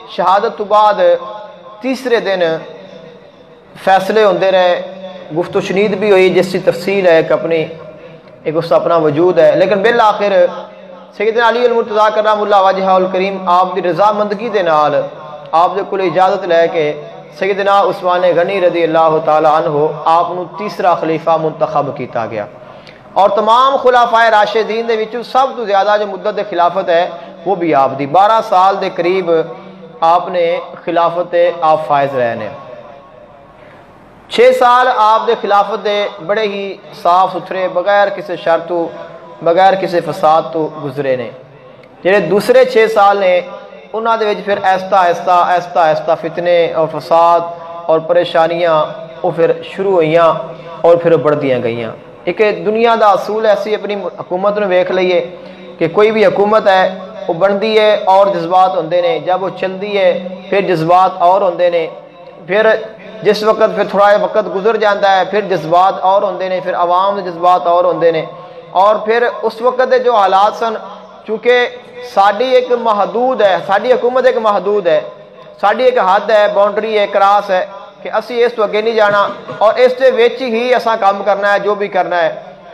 شہادت تو بعد تیسرے دن فیصلے ہوندے رہے گفت و شنید بھی ہوئی جس کی تفصیل ہے ایک اس اپنا وجود ہے لیکن بالآخر سیدنا علی المرتضی کرم اللہ وجہہ الکریم آپ دی رضامندگی دے نال آپ دے کل اجازت لے کے سیدنا عثمان غنی رضی اللہ تعالیٰ عنہ آپ نو تیسرا خلیفہ منتخب کیتا گیا اور تمام خلفائے راشدین دے وچوں سب تو زیادہ جو مدت خلافت ہے وہ بھی آپ دی 12 سال دے قریب آپ نے خلافت آپ فائز رہے نے 6 سال آپ دے خلافت دے بڑے ہی صاف ستھرے بغیر کسی شر تو بغیر کسی فساد تو گزرے نے جڑے دوسرے 6 سال نے انہاں دے وچ پھر آہستہ آہستہ فتنے اور فساد اور پریشانیاں وہ پھر شروع ہوئیاں اور پھر بڑھدیاں گئیاں ایک دنیا دا اصول ایسی اپنی حکومت نے ویکھ لئیے کہ کوئی بھی حکومت ہے وہ بندی ہے اور جذبات ہوندے نے جب وہ چلدی ہے پھر جذبات اور ہوندے نے پھر جس وقت پھر تھوڑا وقت گزر جاتا ہے پھر جذبات اور ہوندے نے پھر عوام دے جذبات اور ہوندے نے اور پھر اس وقت دے جو حالات سن چونکہ ساڈی ایک محدود ہے ساڈی حکومت ایک محدود ہے ساڈی ایک حد ہے باؤنڈری ہے کراس ہے کہ اسی اس تو اگے نہیں جانا اور اس دے وچ ہی اساں کام کرنا ہے جو بھی کرنا ہے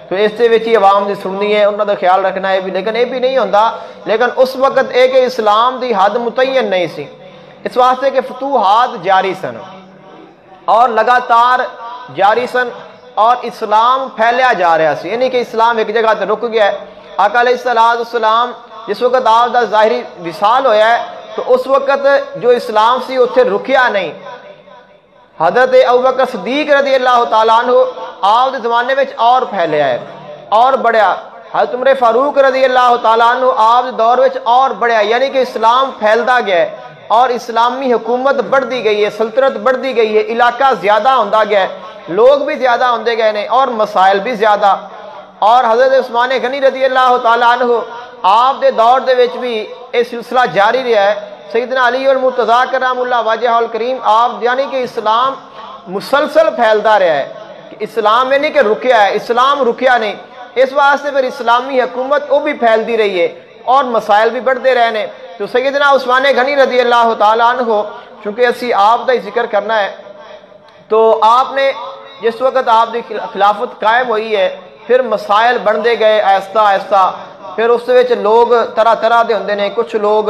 تو اس دے وچ ہی عوام دی سننی ہے انہاں دا خیال رکھنا ہے بھی لیکن یہ بھی نہیں ہوندا لیکن اس وقت ایک اسلام دی حد متعین نہیں سی اس واسطے کہ فتوحات جاری سن اور لگاتار جاری سن اور اسلام پھیلیا جا رہا سی یعنی کہ اسلام ایک جگہ تے رک گیا ہے آقا علیہ السلام جس وقت آپ دا ظاہری وصال ہویا ہے تو اس وقت جو اسلام سی اتھے رکیا نہیں حضرت ابوبکر صدیق رضی اللہ تعالیٰ عنہ آپ دے زمانے میں اور پھیلیا ہے اور بڑھیا حضرت عمر فاروق رضی اللہ تعالیٰ عنہ آپ دے دور میں اور بڑھیا یعنی کہ اسلام پھیلتا گیا ہے اور اسلامی حکومت بڑھتی گئی ہے سلطنت بڑھتی گئی ہے علاقہ زیادہ ہوندہ گیا ہے لوگ بھی زیادہ ہوندے گئے ہیں اور مسائل بھی زیادہ اور حضرت عثمان غنی رضی اللہ تعالیٰ عنہ آپ دے دور دے وچ بھی یہ سلسلہ جاری رہا ہے سیدنا علی المرتضی کرم اللہ وجہہ الکریم آپ یعنی کہ اسلام مسلسل پھیلتا رہا ہے کہ اسلام یعنی کہ رکیا ہے اسلام رکیا نہیں اس واسطے پھر اسلامی حکومت وہ بھی پھیلتی رہی ہے اور مسائل بھی بڑھتے رہے ہیں تو سیدنا عثمان غنی رضی اللہ تعالیٰ عنہ چونکہ اسی آپ کا ہی ذکر کرنا ہے تو آپ نے جس وقت آپ کی خلافت قائم ہوئی ہے پھر مسائل بڑھتے گئے آہستہ آہستہ پھر اس وچ لوگ طرح طرح دے ہوندے نے کچھ لوگ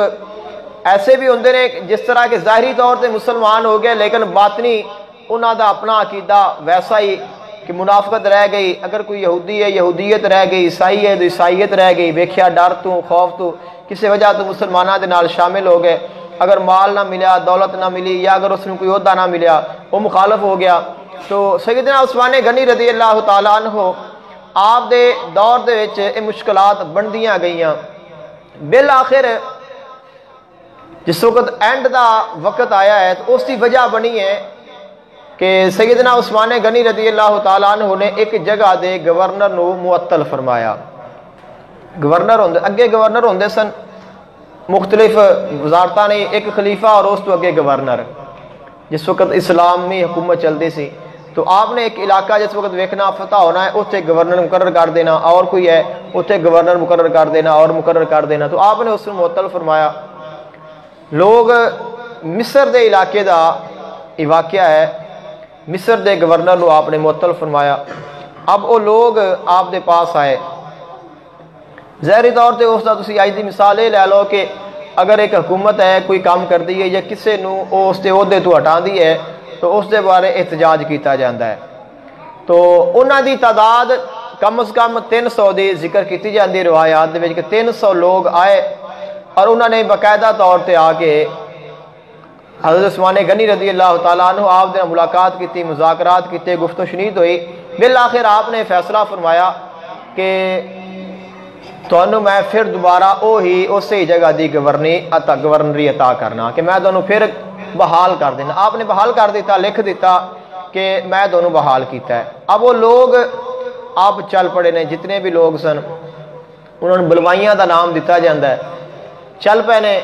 ایسے بھی ہوندے نے جس طرح کہ ظاہری طور سے مسلمان ہو گئے لیکن باطنی انہاں دا اپنا عقیدہ ویسا ہی کہ منافقت رہ گئی. اگر کوئی یہودی ہے یہودیت رہ گئی، عیسائی ہے تو عیسائیت رہ گئی، ویکھیا ڈر تو خوف تو کسی وجہ تو مسلمانوں دے نال شامل ہو گئے. اگر مال نہ ملیا، دولت نہ ملی، یا اگر اس نے کوئی عہدہ نہ ملیا وہ مخالف ہو گیا. تو سیدنا عثمان غنی رضی اللہ تعالیٰ عنہ آپ دے دور دے وچ یہ مشکلات بندیاں گئیاں. بالآخر جس وقت اینڈ دا وقت آیا ہے تو اس کی وجہ بنی ہے کہ سیدنا عثمان غنی رضی اللہ تعالیٰ عنہ نے ایک جگہ دے گورنر نو معطل فرمایا. گورنر ہوندے اگے گورنر ہوندے سن مختلف وزارتاں نے، ایک خلیفہ اور اس تو اگے گورنر. جس وقت اسلامی حکومت چلتی سی تو آپ نے ایک علاقہ جس وقت ویکھنا فتح ہونا ہے اتنے گورنر مقرر کر دینا، اور کوئی ہے اتنے گورنر مقرر کر دینا اور مقرر کر دینا. تو آپ نے اس کو معطل فرمایا. لوگ مصر دے علاقے دا یہ واقعہ ہے، مصر دے گورنر نو آپ نے معطل فرمایا. اب وہ لوگ آپ دے پاس آئے. ظاہری طور تے اس دا تسی اج دی مثال یہ لے لو کہ اگر ایک حکومت ہے کوئی کام کر دی ہے یا کسے نو اس دے عہدے تو ہٹا دی ہے تو اس دے بارے احتجاج کیتا جاندہ ہے. تو انہاں دی تعداد کم از کم 300 دی ذکر کیتی جاندی روایات دے وچ کہ 300 لوگ آئے اور انہوں نے باقاعدہ طور تے آ کے حضرت عثمان غنی رضی اللہ تعالیٰ عنہ آپ نے ملاقات کی، مذاکرات کیتے، گفت و شنید ہوئی. بالآخر آپ نے فیصلہ فرمایا کہ تانوں میں پھر دوبارہ وہی اسی جگہ دی گورنری عطا کرنا کہ میں تانوں پھر بحال کر دینا. آپ نے بحال کر دیتا، لکھ دیتا کہ میں تانوں بحال کیتا ہے. اب وہ لوگ آپ چل پڑے نے، جتنے بھی لوگ سن انہوں نے بلوائیاں دا نام دیتا جاندہ ہے، چل پے نے.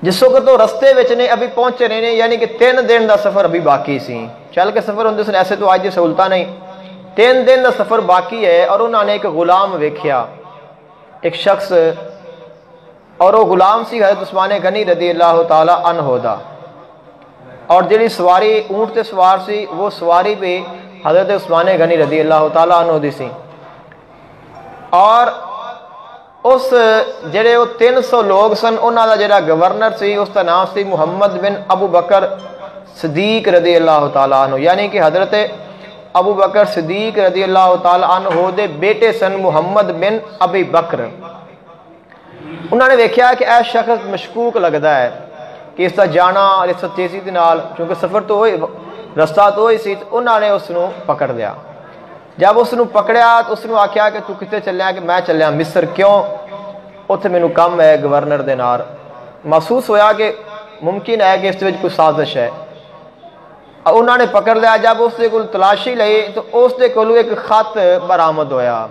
جس وقت تو رستے وچ نے ابھی پہنچے رہے نے، یعنی کہ 3 دن دا سفر ابھی باقی سی. چل کے سفر ہوندے سن، ایسے تو آج دی سہولتاں نہیں. 3 دن دا سفر باقی ہے اور انہوں نے ایک غلام ویکھیا، ایک شخص، اور وہ غلام سی حضرت عثمان غنی رضی اللہ تعالی عنہ دا. اور جڑی سواری اونٹ تے سوار سی وہ سواری بھی حضرت عثمان غنی رضی اللہ تعالی عنہ دی سی. اور اس جڑے وہ 300 لوگ سن انہاں دا جڑا گورنر سی اس کا نام سی محمد بن ابو بکر صدیق رضی اللہ تعالیٰ عنہ، یعنی کہ حضرت ابو بکر صدیق رضی اللہ تعالیٰ عنہ دے بیٹے سن محمد بن ابی بکر. انہوں نے دیکھا کہ اے شخص مشکوک لگتا ہے کہ اس کا جانا اور اس تیزی دے نال، چونکہ سفر تو ہوئی، رستہ تو ہوئی سی، انہوں نے اس نو پکڑ لیا. جب اس نو پکڑیا تو اس نو آکھیا کہ تو کتے چلیا؟ کہ میں چلیا مصر. کیوں؟ اتنے مینوں کم ہے گورنر دے نال. محسوس ہویا کہ ممکن ہے کہ اس وچ کوئی سازش ہے. انہوں نے پکڑ لیا. جب اس دے کول تلاشی لئی تو اس دے کولو ایک خط برآمد ہویا.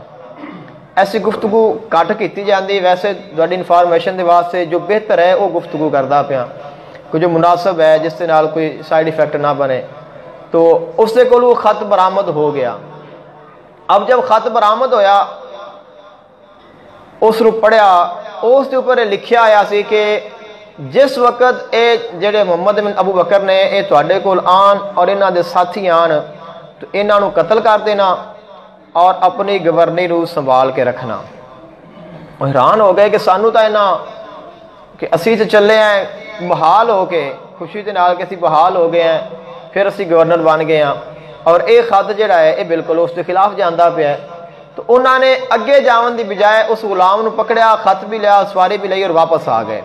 ایسی گفتگو کٹ کیتی جاندی، ویسے تہاڈی انفارمیشن دے واسطے جو بہتر ہے وہ گفتگو کردا پیا، کوئی جو مناسب ہے جس دے نال کوئی سائیڈ ایفیکٹ نہ بنے. تو اس دے کولو خط برآمد ہو گیا. اب جب خط برآمد ہویا اس نو پڑھیا، اس دے اوپر لکھیا آیا سی کہ جس وقت اے جڑے محمد بن ابو بکر نے اے تواڈے کول آن اور انہاں دے ساتھی آن تو انہاں نو قتل کر دینا اور اپنی گورنری نو سنبھال کے رکھنا. حیران ہو گئے کہ سانو تا انہاں کہ اسی تے چلے ہیں بحال ہو کے، خوشی دے نال کہ اسی بحال ہو گئے ہیں، پھر اسی گورنر بن گئے ہیں، اور اے خط جڑا ہے اے بالکل اس کے خلاف جاندا پیا ہے. تو انہوں نے اگے جاون دی بجائے اس غلام نو پکڑیا، خط بھی لیا، سواری بھی لئی اور واپس آ گئے.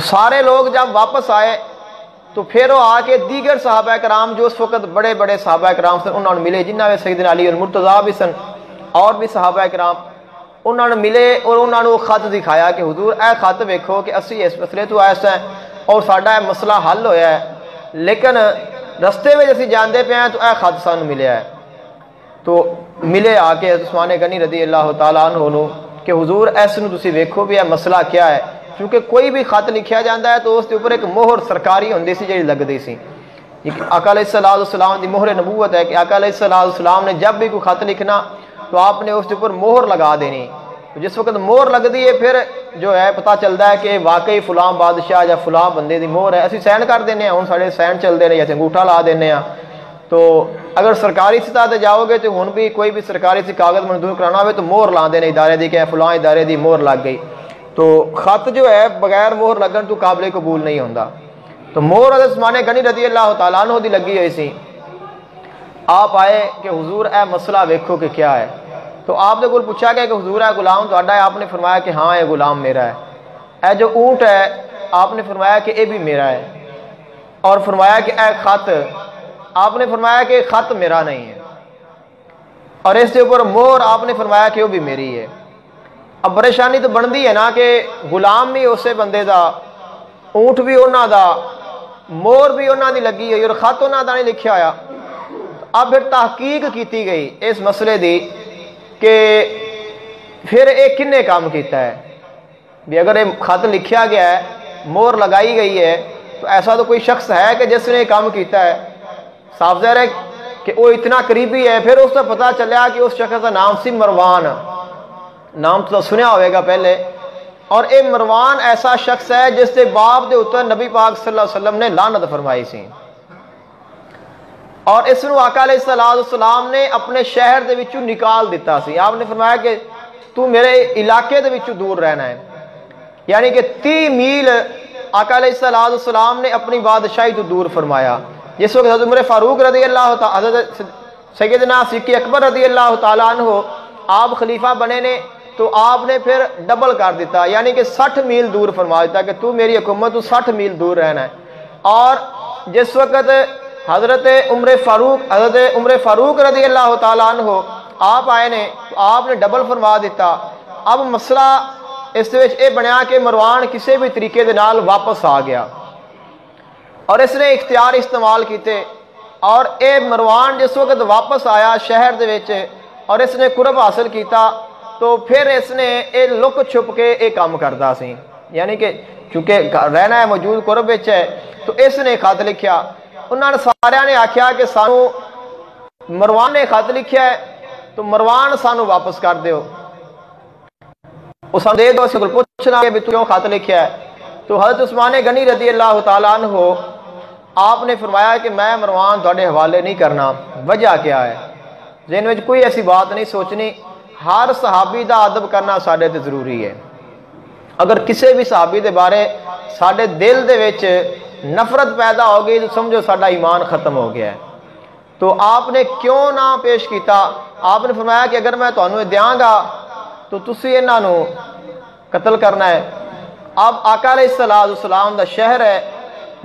سارے لوگ جب واپس آئے تو پھر وہ آ کے دیگر صحابہ کرام جو اس وقت بڑے بڑے صحابہ کرام سن انہوں نے ملے، جنہاں میں سیدنا علی المرتضیٰ بھی سن اور بھی صحابہ کرام، انہوں نے ملے اور انہوں نے خط دکھایا کہ حضور اے خط ویکھو کہ اسی اس مسئلے تو آئے ہیں اور ساڈا مسئلہ حل ہویا ہے، لیکن رستے میں اسی جاندے پہ ہیں تو اے خط سانو ملیا ہے. تو ملے آ کے عثمان غنی رضی اللہ تعالیٰ عنہ نو کہ حضور اس نو تسی ویکھو بھی ہے مسئلہ کیا ہے. کیونکہ کوئی بھی خط لکھیا جاندہ ہے تو اس کے اوپر ایک مہر سرکاری ہوندی سی جڑی لگدی سی. آقا علیہ الصلوۃ والسلام دی مہر نبوت ہے کہ آقا علیہ الصلوۃ والسلام نے جب بھی کوئی خط لکھنا تو آپ نے اس کے اوپر مہر لگا دینی. تو جس وقت مہر لگدی ہے پھر جو ہے پتہ چلتا ہے کہ واقعی فلاں بادشاہ یا فلاں بندے دی مہر ہے. اسی سائن کر دینے ہیں، ہن ساڈے سائن چلدے نے، جیسے انگوٹھا لا دینے ہیں. تو اگر سرکاری سطح تے جاؤ گے تو ہن بھی کوئی بھی سرکاری سے کاغذ منظور کرانا ہوئے تو مہر لا دینے ادارے دی کہ فلاں ادارے دی مہر لگ گئی. تو خط جو ہے بغیر مہر لگن تو قابل قبول نہیں ہوتا. تو مہر حضرت عثمان غنی رضی اللہ تعالیٰ عنہ دی لگی ہوئی سی. آپ آئے کہ حضور اے مسئلہ ویکھو کہ کیا ہے. تو آپ نے کول پوچھا گیا کہ حضور اے غلام تہاڈا ہے. آپ نے فرمایا کہ ہاں یہ غلام میرا ہے. اے جو اونٹ ہے آپ نے فرمایا کہ یہ بھی میرا ہے. اور فرمایا کہ اے خط, آپ نے فرمایا کہ خط میرا نہیں ہے. اور اس کے اوپر مہر آپ نے فرمایا کہ وہ بھی میری ہے. اب پریشانی تو بنتی ہے نا کہ غلام بھی اسے بندے دا, اونٹ بھی انہاں دا, مہر بھی انہاں دی لگی ہوئی اور خط انہاں دا نہیں لکھیا ہویا. اب پھر تحقیق کیتی گئی اس مسئلے دی کہ پھر یہ کنے کام کیتا ہے. بھی اگر یہ خط لکھیا گیا ہے, مہر لگائی گئی ہے, تو ایسا تو کوئی شخص ہے کہ جس نے کام کیتا ہے. صاف ظاہر ہے کہ وہ اتنا قریبی ہے. پھر اس سے پتہ چلیا کہ اس شخص کا نام سی مروان. نام تو سنیا ہوئے گا پہلے. اور اے مروان ایسا شخص ہے جس کے باپ دے اتر نبی پاک صلی اللہ علیہ وسلم نے لعنت فرمائی سی. اور اس نو آقا علیہ السلام نے اپنے شہر دے وچوں نکال دیتا سی. آپ نے فرمایا کہ تو میرے علاقے دے وچوں دور رہنا ہے. یعنی کہ 30 میل آقا علیہ السلام نے اپنی بادشاہی تو دور فرمایا. جس وقت حضرت عمر فاروق رضی اللہ تعالی, حضرت سیدنا صدیق اکبر رضی اللہ تعالیٰ عنہ آپ خلیفہ بنے نے, تو آپ نے پھر ڈبل کر دیتا. یعنی کہ 60 میل دور فرما دیتا کہ تو میری حکومت تو 60 میل دور رہنا ہے. اور جس وقت حضرت عمر فاروق رضی اللہ تعالیٰ عنہ آپ آئے نے, تو آپ نے ڈبل فرما دیتا. اب مسئلہ اس وچ یہ بنیا کہ مروان کسی بھی طریقے دے نال واپس آ گیا اور اس نے اختیار استعمال کیتے. اور اے مروان جس وقت واپس آیا شہر دے وچ اور اس نے قرب حاصل کیتا, تو پھر اس نے اے لک چھپ کے اے کام کردا سی. یعنی کہ چونکہ رہنا ہے موجود قرب وچ ہے, تو اس نے خط لکھیا. انہوں نے سارے نے آکھیا کہ سانو مروان نے خط لکھیا ہے تو مروان سانو واپس کر دیو. اس دے دو, اسے پوچھنا کہ تو کیوں خط لکھیا ہے. تو حضرت عثمان غنی رضی اللہ تعالیٰ عنہ آپ نے فرمایا کہ میں مروان تھوڑے حوالے نہیں کرنا. وجہ کیا ہے؟ ذہن میں کوئی ایسی بات نہیں سوچنی. ہر صحابی دا ادب کرنا ساڈے تے ضروری ہے. اگر کسی بھی صحابی دے بارے ساڈے دل دے وچ نفرت پیدا ہو گئی تو سمجھو ساڈا ایمان ختم ہو گیا ہے. تو آپ نے کیوں نہ پیش کیتا؟ آپ نے فرمایا کہ اگر میں تانوں دیاں گا تو تسی انہاں نو قتل کرنا ہے. اب آقا علیہ السلام دا شہر ہے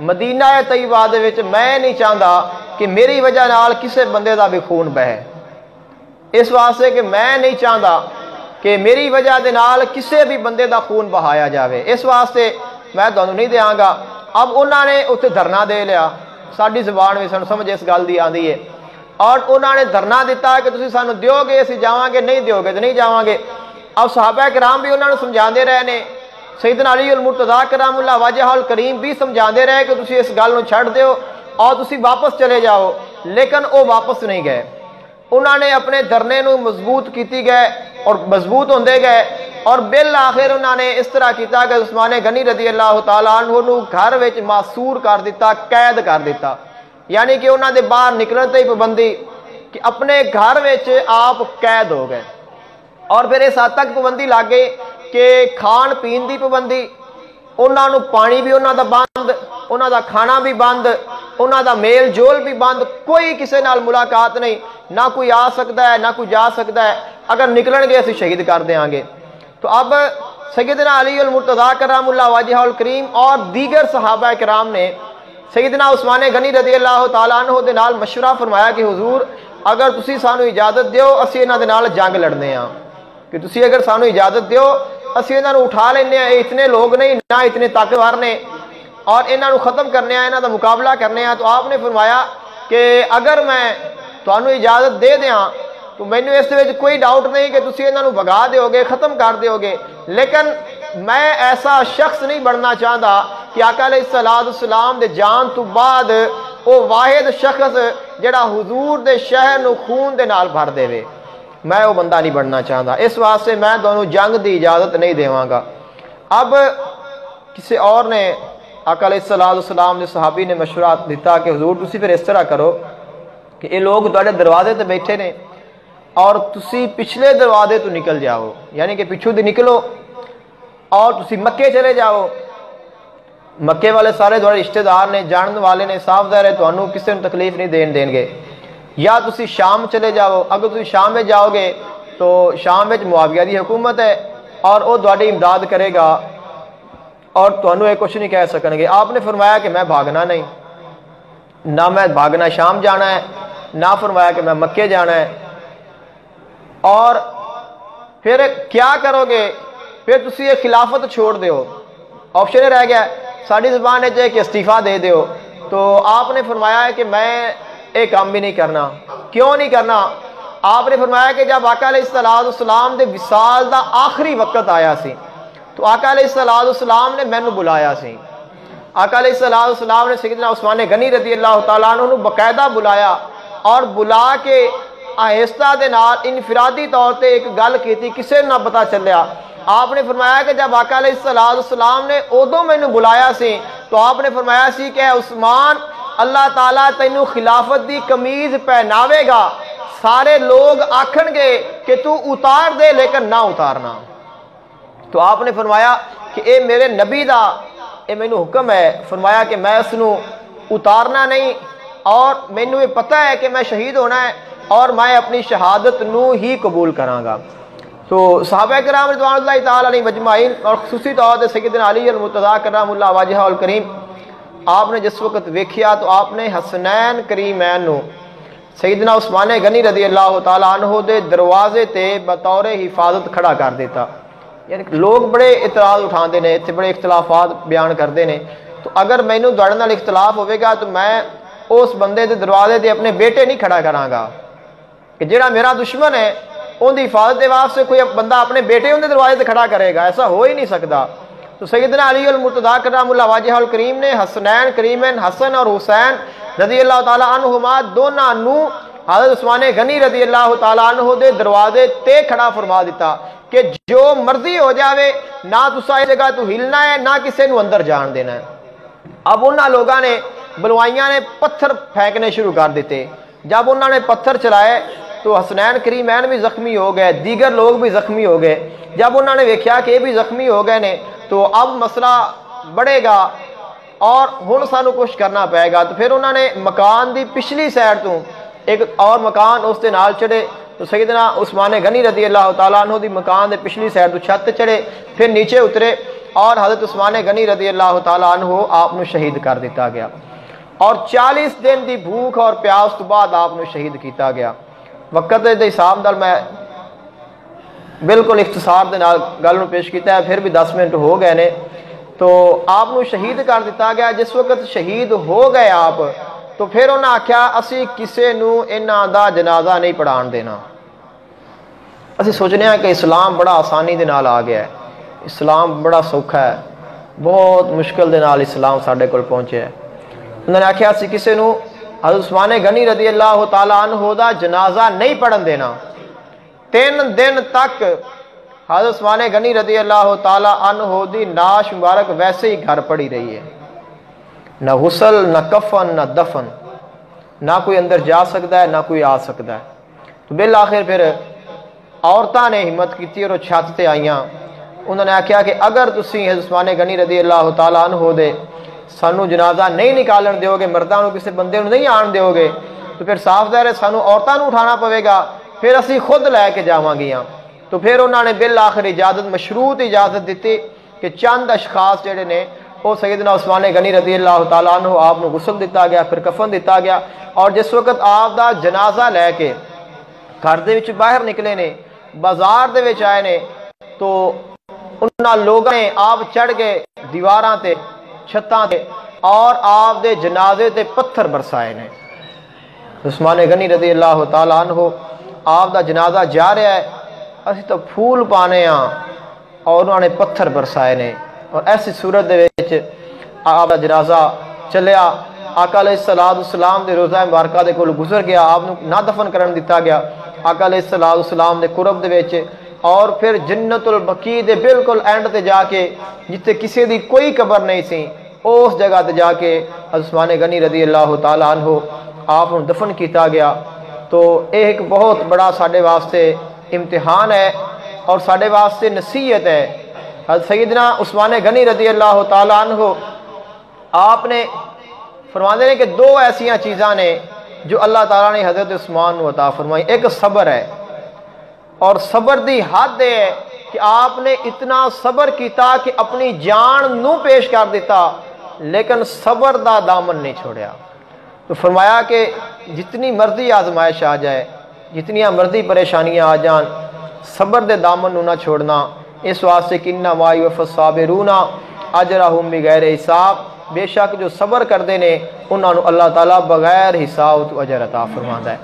مدینہ طیبہ دے وچ, میں نہیں چاہتا کہ میری وجہ نال کسے بندے دا بھی خون بہے. اس واسطے کہ میں نہیں چاہتا کہ میری وجہ دے نال کسے بھی بندے دا خون بہایا جاوے. اس واسطے میں تانوں نہیں دیاں گا. اب انہوں نے اتنے دھرنا دے لیا. ساری زبان میں سانو سمجھ اس گل دی آندی ہے. اور انہوں نے دھرنا دیتا ہے کہ تسی سانو دیو گے اسی جاواں گے, نہیں دیو گے تو نہیں جاواں گے. اب صحابہ کرام بھی انہوں نے سمجھاندے رہے نے. سیدنا علی المرتضیٰ کرام اللہ وجہ الکریم بھی سمجھاندے رہے کہ تسی اس گل نو چھڈ دیو اور تسی واپس چلے جاؤ. لیکن وہ واپس نہیں گئے. انہوں نے اپنے دھرنے نو مضبوط کیتی گئے اور مضبوط ہوندے گئے. اور بالآخر انہوں نے اس طرح کیتا کہ عثمان غنی رضی اللہ تعالیٰ عنہ نو گھر وچ معصور کر دیتا, قید کر دیتا. یعنی کہ انہوں نے باہر نکلن تے پابندی, کہ اپنے گھر وچ آپ قید ہو گئے. اور پھر اس حد تک پابندی لگ گئی کہ کھان پین دی پابندی, انہوں نے پانی بھی انہوں دا بند, انہوں دا کھانا بھی بند, انہوں دا میل جول بھی بند. کوئی کسی نال ملاقات نہیں, نہ کوئی آ سکتا ہے نہ کوئی جا سکتا ہے. اگر نکلن گے اسی شہید کر دیاں گے. تو اب سیدنا علی المرتضیٰ کرام اللہ وجہ الکریم اور دیگر صحابہ کرام نے سیدنا عثمان غنی رضی اللہ تعالیٰ عنہ دے نال مشورہ فرمایا کہ حضور اگر تسی سانو اجازت دیو اسی انہاں دے نال جنگ لڑنے ہاں, کہ تسی اگر سانو اجازت دیو اسی انہاں نو اٹھا لینے ہیں. اتنے لوگ نہیں نہ اتنے طاقتور نے, اور انہاں نو ختم کرنے ہیں, انہاں دا مقابلہ کرنے ہیں. تو آپ نے فرمایا کہ اگر میں تانوں اجازت دے دیاں تو مینوں اس وچ کوئی ڈاؤٹ نہیں کہ تسی انہاں نو بھگا دیو گے, ختم کر دیو گے. لیکن میں ایسا شخص نہیں بننا چاہتا کہ آقا علیہ السلام دے جان تو بعد وہ واحد شخص جڑا حضور دے شہر نو خون دے نال بھر دے وے. میں وہ بندہ نہیں بننا چاہتا. اس واسطے میں دونوں جنگ دی اجازت نہیں دیواں گا. اب کسی اور نے آقا علیہ السلام دے صحابی نے مشورہ دیتا کہ حضور تسی پھر اس طرح کرو کہ یہ لوگ تواڈے دروازے تے بیٹھے نے اور تسی پچھلے دروازے تو نکل جاؤ. یعنی کہ پچھوں دی نکلو اور تسی مکے چلے جاؤ، مکے والے سارے تھوڑے رشتے دار نے، جانن والے نے، صاف ظاہر ہے تانوں کسی نے تکلیف نہیں دین گے۔ یا تسی شام چلے جاؤ، اگر تسی شام میں جاؤ گے تو شام میں معاویہ دی حکومت ہے اور وہ تہاڈی امداد کرے گا اور تانوں یہ کچھ نہیں کہہ سکن گے۔ آپ نے فرمایا کہ میں بھاگنا نہیں، نہ میں بھاگنا شام جانا ہے، نہ فرمایا کہ میں مکے جانا ہے۔ اور پھر کیا کرو گے؟ پھر تسی یہ خلافت چھوڑ دیو، آپشن رہ گیا ساری زبان ہے کہ استعفیٰ دے دیو۔ تو آپ نے فرمایا ہے کہ میں ایک کام بھی نہیں کرنا۔ کیوں نہیں کرنا؟ آپ نے فرمایا کہ جب آقا علیہ السلام دے وصال دا آخری وقت آیا سی تو آقا علیہ السلام نے مینوں بلایا سی۔ آقا علیہ السلام نے سیدنا عثمان غنی رضی اللہ تعالیٰ عنہ باقاعدہ بلایا اور بلا کے آہستہ دے نال انفرادی طور تے ایک گل کیتی، کسے نہ پتہ چلیا۔ آپ نے فرمایا کہ جب آقا علیہ السلام نے ادوں مینوں بلایا سی تو آپ نے فرمایا سی کہ عثمان، اللہ تعالیٰ تینوں خلافت دی قمیض پہناوے گا، سارے لوگ آکھن گے کہ تو اتار دے لیکن نہ اتارنا۔ تو آپ نے فرمایا کہ اے میرے نبی دا اے مینوں حکم ہے، فرمایا کہ میں اس نو اتارنا نہیں، اور مینوں یہ پتہ ہے کہ میں شہید ہونا ہے اور میں اپنی شہادت نو ہی قبول کراں گا۔ تو صحابہ کرام رضوان اللہ تعالی علیہ مجمعین اور خصوصی طور پر سیدنا علی المرتضیٰ کرم اللہ وجہہ الکریم، آپ نے جس وقت ویکھیا تو آپ نے حسنین کریمین نو سیدنا عثمان غنی رضی اللہ تعالیٰ عنہ دے دروازے تے بطور حفاظت کھڑا کر دیتا۔ یعنی لوگ بڑے اعتراض اٹھاندے نے، اتنے بڑے اختلافات بیان کردے نے، تو اگر مینوں تہاڈے نال اختلاف ہوئے گا تو میں اس بندے دے دروازے تے اپنے بیٹے نہیں کھڑا کراں گا کہ جڑا میرا دشمن ہے ان دی حفاظت دے واسطے کوئی بندہ اپنے بیٹے ان دے دروازے تے کھڑا کرے گا، ایسا ہو ہی نہیں سکتا۔ تو سیدنا علی المرتضیٰ کرم اللہ وجہہ الکریم نے حسنین کریمین حسن اور حسین رضی اللہ تعالیٰ عنہما دونوں نو حضرت عثمان غنی رضی اللہ تعالیٰ عنہ دے دروازے تے کھڑا فرما دیتا کہ جو مرضی ہو جاوے، نہ تسا اس جگہ تو ہلنا ہے نہ کسی نو اندر جان دینا ہے۔ اب انہاں لوگاں نے بلوائیاں نے پتھر پھینکنے شروع کر دیتے۔ جب انہوں نے پتھر چلائے تو حسنین کریمین بھی زخمی ہو گئے، دیگر لوگ بھی زخمی ہو گئے۔ جب انہوں نے دیکھا کہ یہ بھی زخمی ہو گئے نے تو اب مسئلہ بڑھے گا اور ہن سانو کچھ کرنا پائے گا۔ تو پھر انہوں نے مکان دی پچھلی سائڈ تو ایک اور مکان اس دے نال چڑھے، تو سیدنا عثمان غنی رضی اللہ تعالیٰ عنہ دی مکان دے پچھلی سائڈ تو چھت چڑھے، پھر نیچے اترے اور حضرت عثمان غنی رضی اللہ تعالیٰ عنہ آپ نو شہید کر دیتا گیا، اور 40 دن دی بھوک اور پیاس تو بعد آپ نو شہید کیتا گیا۔ وقت دے حساب نال میں بالکل اختصار دے نال گل نو پیش کیتا ہے، پھر بھی 10 منٹ ہو گئے نے۔ تو آپ نو شہید کر دیتا گیا۔ جس وقت شہید ہو گئے آپ تو پھر انہاں آکھیا اسی کسے نو انہاں دا جنازہ نہیں پڑھان دینا۔ اسی سوچنے ہیں کہ اسلام بڑا آسانی دے نال آ گیا ہے، اسلام بڑا سوکھا ہے، بہت مشکل دے نال اسلام ساڈے کول پہنچے ہے۔ انہوں نے آکھیا اسی کسے نو حضرت عثمان غنی رضی اللہ تعالیٰ عنہ دا جنازہ نہیں پڑھن دینا۔ 3 دن تک حضرت عثمان غنی رضی اللہ تعالیٰ عنہ دی ناش مبارک ویسے ہی گھر پڑی رہی ہے، نہ غسل نہ کفن نہ دفن، نہ کوئی اندر جا سکتا ہے نہ کوئی آ سکتا ہے۔ تو بالآخر پھر عورتاں نے ہمت کیتی اور چھت تے آئیاں۔ انہوں نے آکھیا کہ اگر تسی حضرت عثمان غنی رضی اللہ تعالیٰ عنہ دے سانو جنازہ نہیں نکالن دیو گے، مرداں نو کسی بندے نو نہیں آن دیو گے، تو پھر صاف ظاہر ہے سانو عورتاں نو اٹھانا پوے گا، پھر اسی خود لے کے جاواں گیاں۔ تو پھر انہوں نے بالآخر اجازت، مشروط اجازت دیتی کہ چند اشخاص جڑے نے وہ سیدنا عثمان غنی رضی اللہ تعالیٰ عنہ آپ نو غسل دیتا گیا، پھر کفن دیتا گیا، اور جس وقت آپ دا جنازہ لے کے گھر دے وچ باہر نکلے نے، بازار دے وچ آئے نے، تو انہاں لوگاں نے آپ چڑھ کے دیواراں تے چھتاں تے اور آپ دے جنازے تے پتھر برسائے نے۔ عثمان غنی رضی اللہ تعالیٰ عنہ آپ دا جنازہ جا رہا ہے، اسی تو پھول پانے ہاں اور انہوں نے پتھر برسائے نے، اور ایسی صورت دے وچ آپ دا جنازہ چلیا، آقا علیہ السلام دے روضہ مبارکہ دے کول گزر گیا، آپ نہ دفن کرن دیتا گیا آقا علیہ السلام دے قرب دے وچ، اور پھر جنت البقیع دے بالکل اینڈ تے جا کے جتے کسی دی کوئی قبر نہیں سی، اس جگہ تے جا کے عثمان غنی رضی اللہ تعالیٰ عنہ آپ نو دفن کیتا گیا۔ تو ایک بہت بڑا ساڈے واسطے امتحان ہے اور ساڈے واسطے نصیحت ہے حضرت سیدنا عثمان غنی رضی اللہ تعالیٰ عنہ آپ نے فرماتے ہیں کہ دو ایسیاں چیزاں نے جو اللہ تعالیٰ نے حضرت عثمان کو عطا فرمائی. ایک صبر ہے، اور صبر دی حد ہے کہ آپ نے اتنا صبر کیتا کہ اپنی جان نو پیش کر دیتا لیکن صبر دا دامن نہیں چھوڑیا. تو فرمایا کہ جتنی مرضی آزمائش آ جائے، جتنی مرضی پریشانیاں آ جان، صبر دے دامن نو نہ چھوڑنا. اس واسطے کہ انما یوفی الصابرون اجرہم بغیر حساب، بے شک جو صبر کردے نے انہاں نو اللہ تعالیٰ بغیر حساب تو اجر عطا فرماندا ہے.